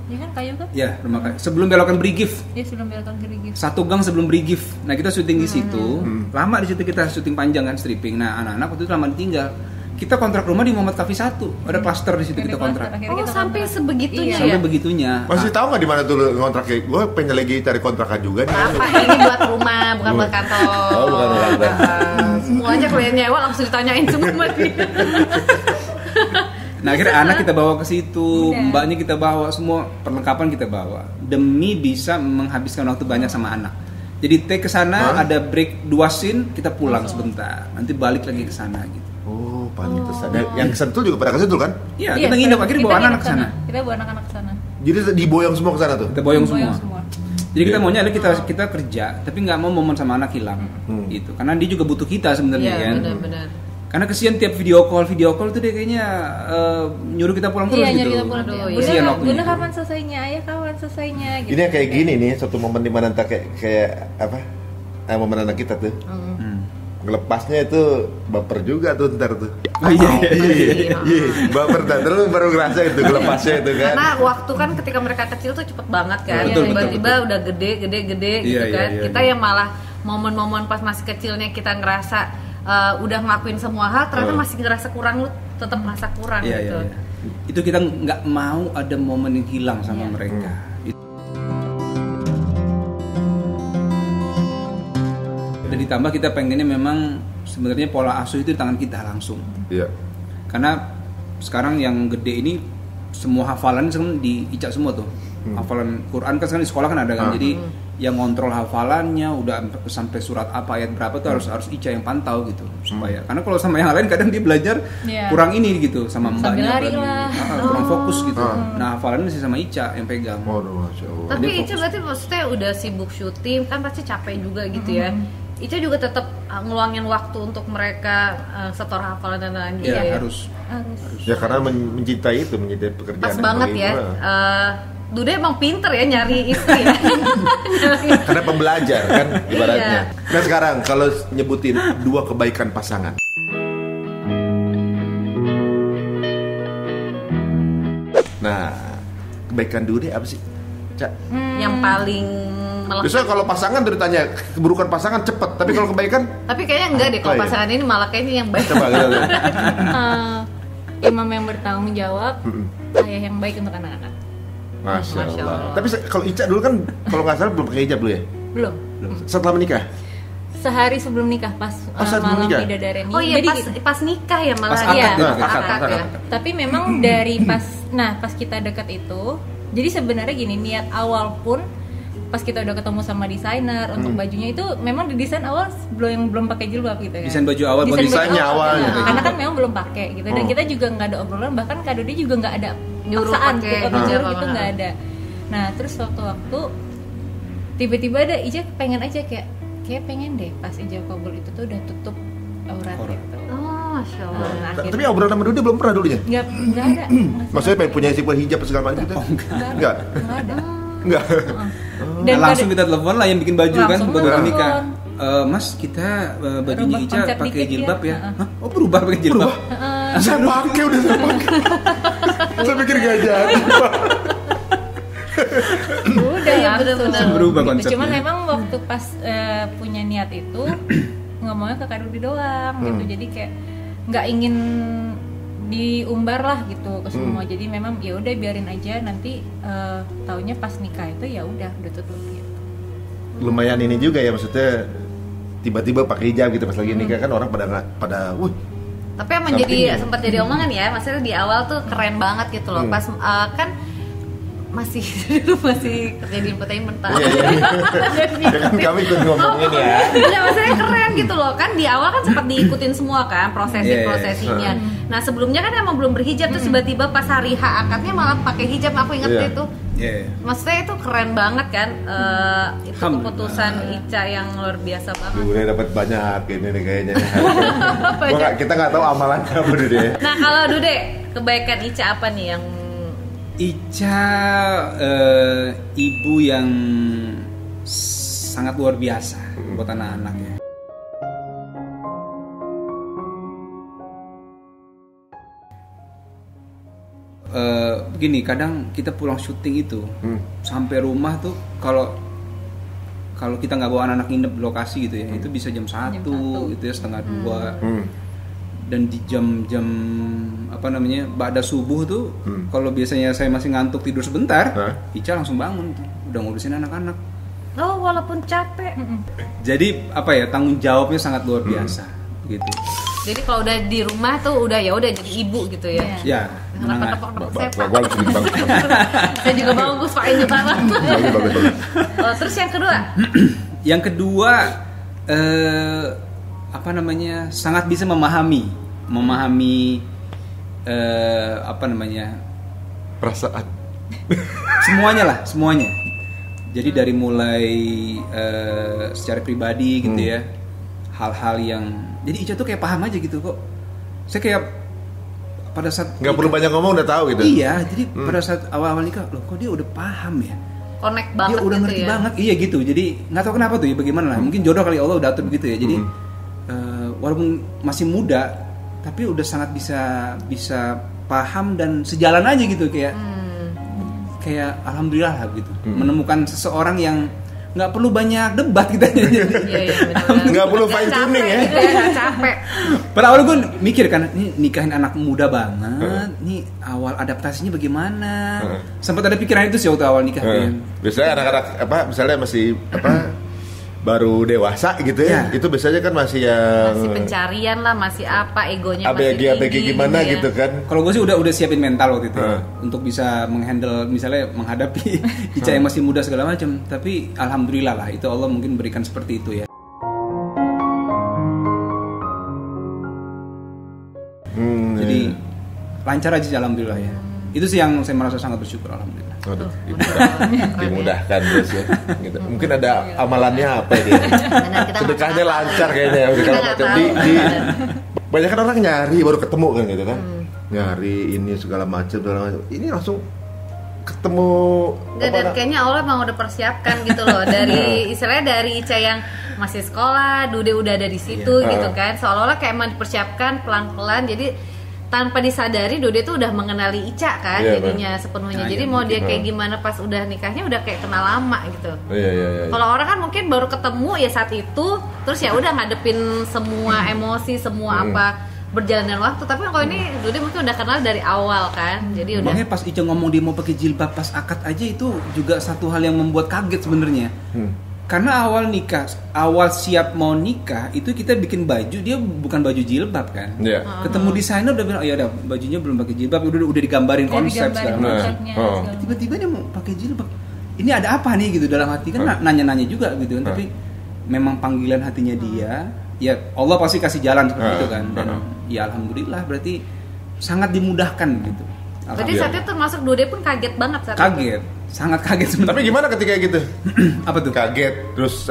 Iya kan kayu kan? Ya, rumah kayu. Sebelum belokan Brigif. Dia sebelum belokan kiri gitu. Satu gang sebelum Brigif. Nah, kita syuting di situ. Lama di situ kita syuting panjang kan, stripping. Nah, anak-anak waktu itu lama ditinggal. Kita kontrak rumah di Muhammad Cafe 1. Ada klaster di situ kita kontrak. Oh, sampai sebegitunya Sampai ya? begitunya. Masih tahu nggak di mana tuh lu ngontrak kayak gue pengen lagi cari kontrakan juga nih. Apa ini buat rumah, bukan buat kantor. Oh, bukan buat kantor. Semuanya kalian nyewa langsung ditanyain semua sama dia. Nah, akhirnya anak kita bawa ke situ, Udah. mbaknya kita bawa, semua perlengkapan kita bawa demi bisa menghabiskan waktu banyak sama anak. Jadi take ke sana, ada break 2 scene, kita pulang sebentar. Nanti balik lagi ke sana gitu. Oh, pantesan. Yang Sentul juga pada ke Sentul kan? Iya, kita nginep akhirnya bawa anak-anak ke sana. Kita bawa anak-anak ke sana. Jadi diboyong semua ke sana tuh. Kita boyong Boyong semua. Jadi kita maunya adalah kita kerja, tapi nggak mau momen sama anak hilang, gitu. Karena dia juga butuh kita sebenarnya Iya, kan. benar-benar. Karena kesian tiap video call tuh dia kayaknya nyuruh kita pulang terus Iya, gitu. nyari kita pulang. Aduh, Bunda, Kesian waktunya. Bunda kapan selesainya? Ayah kapan selesainya? Gitu. Ini yang kayak gini nih, suatu momen dimana ntar kayak apa? Momen anak kita tuh. Ngelepasnya itu baper juga tuh ntar tuh. Oh iya. Baper ntar, terus baru ngerasa itu ngelepasnya itu kan. Karena waktu kan ketika mereka kecil tuh cepet banget kan. Betul, Tiba-tiba betul. udah gede gitu Iya, kan. iya, Kita iya. yang malah momen-momen pas masih kecilnya kita ngerasa udah ngelakuin semua hal, ternyata masih ngerasa kurang, lu tetap merasa kurang Iya, gitu. iya, iya. Itu kita nggak mau ada momen yang hilang sama mereka. Dan ditambah kita pengennya memang sebenarnya pola asuh itu di tangan kita langsung. Iya. Karena sekarang yang gede ini semua hafalan sekarang di Ica semua tuh. Hafalan Quran kan sekarang di sekolah kan ada kan. Jadi yang ngontrol hafalannya udah sampai surat apa, ayat berapa tuh harus Ica yang pantau gitu supaya. Karena kalau sama yang lain kadang dia belajar Iya. kurang ini gitu sama Sambil mbaknya lari apalagi. lah. Kurang fokus gitu. Nah, hafalannya masih sama Ica yang pegang. Waduh, Masya Allah. Tapi Dia Ica fokus. berarti maksudnya udah sibuk syuting, kan pasti capek juga gitu ya. Ica juga tetap ngeluangin waktu untuk mereka setor hafalan dan lain-lain gitu Iya, ya. harus. Ya karena mencintai itu, mencintai pekerjaan. Pas yang banget paling- ya. Nah. Duda emang pinter ya nyari istri ya. Karena pembelajar kan ibaratnya. Iya. Nah sekarang kalau nyebutin 2 kebaikan pasangan. Nah, kebaikan dulu deh apa sih? Cak. Yang paling melekat. Biasanya kalau pasangan tuh ditanya keburukan pasangan cepet, tapi kalau kebaikan Tapi kayaknya enggak deh kalau Oh, iya. pasangan ini malah kayaknya yang baik. coba gitu. Imam yang bertanggung jawab, ayah yang baik untuk anak-anak. Masya Masya Allah. Allah. Tapi kalau Ica dulu kan kalau nggak salah belum pakai hijab dulu ya? Belum. Setelah menikah? Sehari sebelum nikah pas sebelum malam nikah? Bidadari. Oh iya, Jadi pas nikah ya malah. Pas akad, Iya, nah, pas akad, akad ya. akad. Tapi memang dari pas kita dekat itu, jadi sebenarnya gini, niat awal pun pas kita udah ketemu sama desainer untuk bajunya itu memang didesain awal belum pakai jilbab gitu kan. Desain baju awal buat Desain baju desainnya awal, awalnya iya. kayak Karena gitu. kan memang belum pakai gitu dan kita juga nggak ada obrolan, bahkan Kak Dodi juga nggak ada Nyuruh paksaan pakai untuk hijab nyuruh apa gitu, nggak ada. Nah terus waktu tiba-tiba ada Ica pengen aja kayak pengen deh pas ijab kabul itu tuh udah tutup aurat gitu. Oh, Masya Allah. Nah, Tapi obrolan sama dia belum pernah dulunya? nggak ada. Maksudnya pengen punya sipil hijab segala macam gitu? Enggak. Nggak ada. Enggak. Dan Nah, langsung kita telepon lah yang bikin baju kan Langsung buat telepon. nikah. Mas kita bajunya Rubah Ica konsep pakai dikit jilbab ya. ya? Hah? Oh berubah pakai jilbab? Saya pakai. Saya pikir gak jadi. Udah ya langsung berubah konsepnya. Cuman memang waktu pas punya niat itu ngomongnya ke Kak Dudi doang gitu. Jadi kayak nggak ingin diumbar lah gitu ke semua. Jadi memang ya udah biarin aja, nanti taunya pas nikah itu ya udah tutup gitu. Lumayan ini juga ya, maksudnya tiba-tiba pakai hijab gitu pas lagi nikah kan orang pada tapi emang jadi sempat jadi omongan ya, maksudnya di awal tuh keren banget gitu loh. Pas kan masih kerja di entertainment kan. Ya kan kami ikut ngomongin ya. Iya, maksudnya keren gitu loh kan, di awal kan sempat diikutin semua kan prosesinya. Nah sebelumnya kan emang belum berhijab, terus tiba-tiba pas hari H akadnya malah pakai hijab, aku inget itu. Maksudnya itu keren banget kan, itu keputusan Ica yang luar biasa banget. Udah dapat banyak ini nih kayaknya. Kita nggak tahu amalannya apa Dude. Nah kalau Dude, kebaikan Ica apa nih yang Ica ibu yang sangat luar biasa buat anak-anaknya. Begini, kadang kita pulang syuting itu sampai rumah tuh kalau kita nggak bawa anak-anak nginep di lokasi gitu ya, itu bisa jam 1 gitu ya, setengah 2. Dan di jam-jam ba'da subuh tuh kalau biasanya saya masih ngantuk tidur sebentar, Ica langsung bangun tuh, udah ngurusin anak-anak. Oh, walaupun capek. Jadi tanggung jawabnya sangat luar biasa gitu. Jadi kalau udah di rumah tuh udah jadi ibu gitu ya. Ya, menang. Bagus banget. Saya juga bagus Pak ini Pak. Terus yang kedua? Yang kedua sangat bisa memahami perasaan. Semuanya. Jadi dari mulai secara pribadi gitu ya, hal-hal yang jadi Ica tuh kayak paham aja gitu kok. Saya kayak pada saat nggak perlu banyak ngomong udah tahu gitu. Iya, jadi pada saat awal-awal nikah, loh kok dia udah paham ya. Connect banget. Dia udah gitu ngerti ya. banget, iya gitu. Jadi nggak tahu kenapa tuh ya, bagaimana lah. Mungkin jodoh kali Allah udah atur begitu ya. Jadi walaupun masih muda, tapi udah sangat bisa paham dan sejalan aja gitu kayak alhamdulillah lah gitu. Menemukan seseorang yang nggak perlu banyak debat kita. Nggak perlu fine tuning ya. Gitu ya, nggak capek. Pada awal gue mikir kan, nih nikahin anak muda banget, nih awal adaptasinya bagaimana? Sempat ada pikiran itu sih waktu awal nikah. Biasanya anak-anak misalnya masih baru dewasa gitu ya, itu biasanya kan masih pencarian lah, masih egonya masih tinggi gimana gitu kan. Kalau gue sih udah siapin mental waktu itu untuk bisa menghandle misalnya menghadapi Ica yang masih muda segala macam. Tapi alhamdulillah lah, itu Allah mungkin berikan seperti itu ya. Jadi lancar aja alhamdulillah ya. Itu sih yang saya merasa sangat bersyukur alhamdulillah. Waduh, dimudahkan terus ya. Gitu. Mungkin ada amalannya apa dia? Sedekahnya lancar kayaknya. Banyak kan orang nyari baru ketemu kan gitu kan. Nyari ini segala macam. Ini langsung ketemu. Dan kayaknya Allah emang udah persiapkan gitu loh. Dari istilahnya dari Ica yang masih sekolah, Dude udah ada di situ gitu kan. Seolah-olah kayak emang dipersiapkan pelan-pelan. Jadi tanpa disadari Dude tuh udah mengenali Ica kan, jadinya sepenuhnya. Jadi mau dia kayak gimana pas udah nikahnya udah kayak kenal lama gitu. Kalau orang kan mungkin baru ketemu ya saat itu, terus ya udah ngadepin semua emosi, semua apa berjalan dengan waktu. Tapi kalau ini Dude mungkin udah kenal dari awal kan. Jadi udah. Makanya pas Ica ngomong dia mau pakai jilbab pas akad aja, itu juga satu hal yang membuat kaget sebenarnya. Karena awal siap mau nikah itu kita bikin baju, dia bukan baju jilbab kan. Ketemu desainer udah bilang, oh ya udah bajunya belum pakai jilbab, udah digambarin konsep segala macam. Tiba-tiba dia mau pakai jilbab. Ini ada apa nih gitu dalam hati kan, nanya-nanya juga gitu kan. Tapi memang panggilan hatinya dia, ya Allah pasti kasih jalan seperti itu kan. Dan ya alhamdulillah berarti sangat dimudahkan gitu. Berarti saat itu termasuk Dude pun kaget banget saat itu. Sangat kaget sebenarnya. Tapi gimana ketika gitu? Apa tuh? Kaget, terus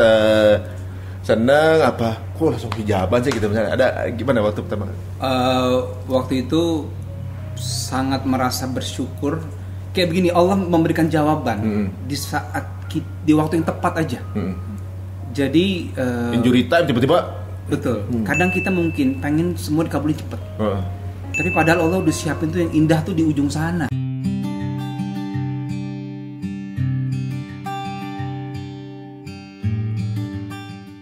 seneng apa? Kok langsung hijaban sih gitu misalnya? Ada gimana waktu pertama? Waktu itu sangat merasa bersyukur. Kayak begini, Allah memberikan jawaban di saat di waktu yang tepat aja. Jadi injury time tiba-tiba. Betul. Kadang kita mungkin pengen semua dikabulin cepet. Tapi padahal Allah udah siapin tuh yang indah tuh di ujung sana.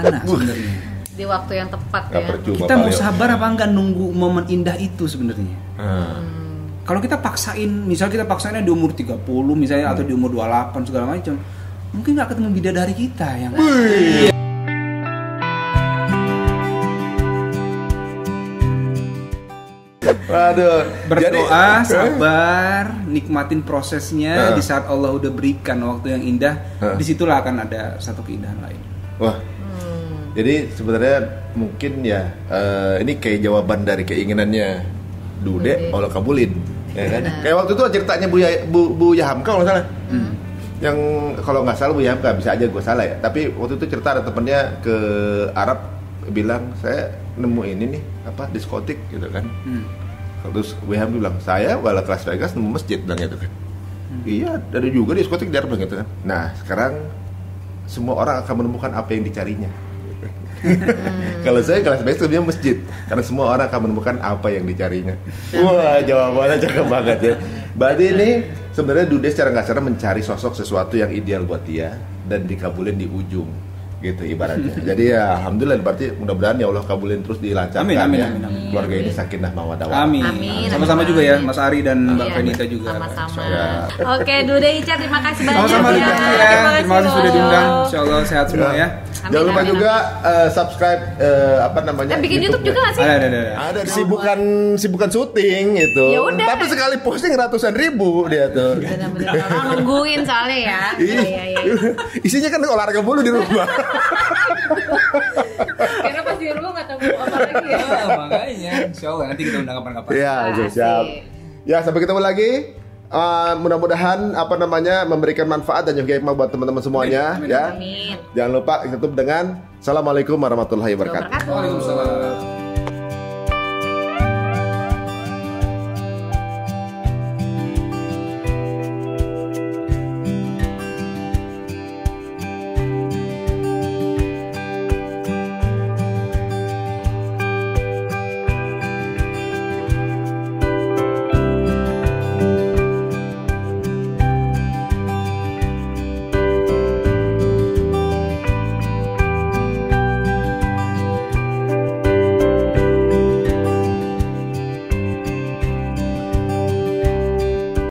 Sebenarnya di waktu yang tepat ya. Kita mau sabar apa enggak nunggu momen indah itu sebenarnya? Kalau kita paksain, misalnya kita paksainnya di umur 30 misalnya atau di umur 28 segala macam, mungkin nggak ketemu bidadari kita yang Waduh, berdoa, sabar, nikmatin prosesnya. Di saat Allah udah berikan waktu yang indah, disitulah akan ada satu keindahan lain. Wah, jadi sebenarnya mungkin ya ini kayak jawaban dari keinginannya Dude, Allah kabulin, ya kan? Kayak waktu itu ceritanya Bu Yahamka kalau nggak salah. Yang kalau nggak salah Bu Yahamka, bisa aja gue salah ya. Tapi waktu itu cerita ada temennya ke Arab bilang saya nemu ini nih apa diskotik gitu kan. Terus Bu Yahamka bilang saya wala Las Vegas nemu masjid bilang gitu kan. Iya, ada juga diskotik di Arab gitu kan. Nah sekarang semua orang akan menemukan apa yang dicarinya. Kalau saya kelas base lebihnya masjid, karena semua orang akan menemukan apa yang dicarinya. Wah, jawabannya cakep banget ya. Berarti ini sebenarnya Dude secara nggak sadar mencari sosok sesuatu yang ideal buat dia dan dikabulin di ujung, gitu ibaratnya. Jadi ya alhamdulillah, berarti mudah-mudahan ya Allah kabulin terus dilancarkan. Amin. Keluarga ini sakinah mawaddah. Amin. Sama-sama juga ya Mas Ari dan Mbak Venita juga. Sama-sama. Oke, Dude Ica terima kasih banyak. Sama-sama ya. Terima kasih sudah diundang. Insyaallah sehat semua ya. Jangan lupa juga subscribe bikin YouTube juga nggak sih? Ada sibukan syuting gitu. Yaudah. Tapi sekali posting ratusan ribu dia tuh. Benar-benar orang nungguin soalnya ya. Iya. Isinya kan olahraga mulu di rumah. Karena pas di rumah nggak tahu apa lagi ya. Makanya, insyaallah nanti kita undang kapan-kapan. Iya, siap. Ya, sampai ketemu lagi. Mudah-mudahan memberikan manfaat dan juga hikmah buat teman-teman semuanya. Amin. Ya. Jangan lupa tutup dengan Assalamualaikum warahmatullahi wabarakatuh. Waalaikumsalam.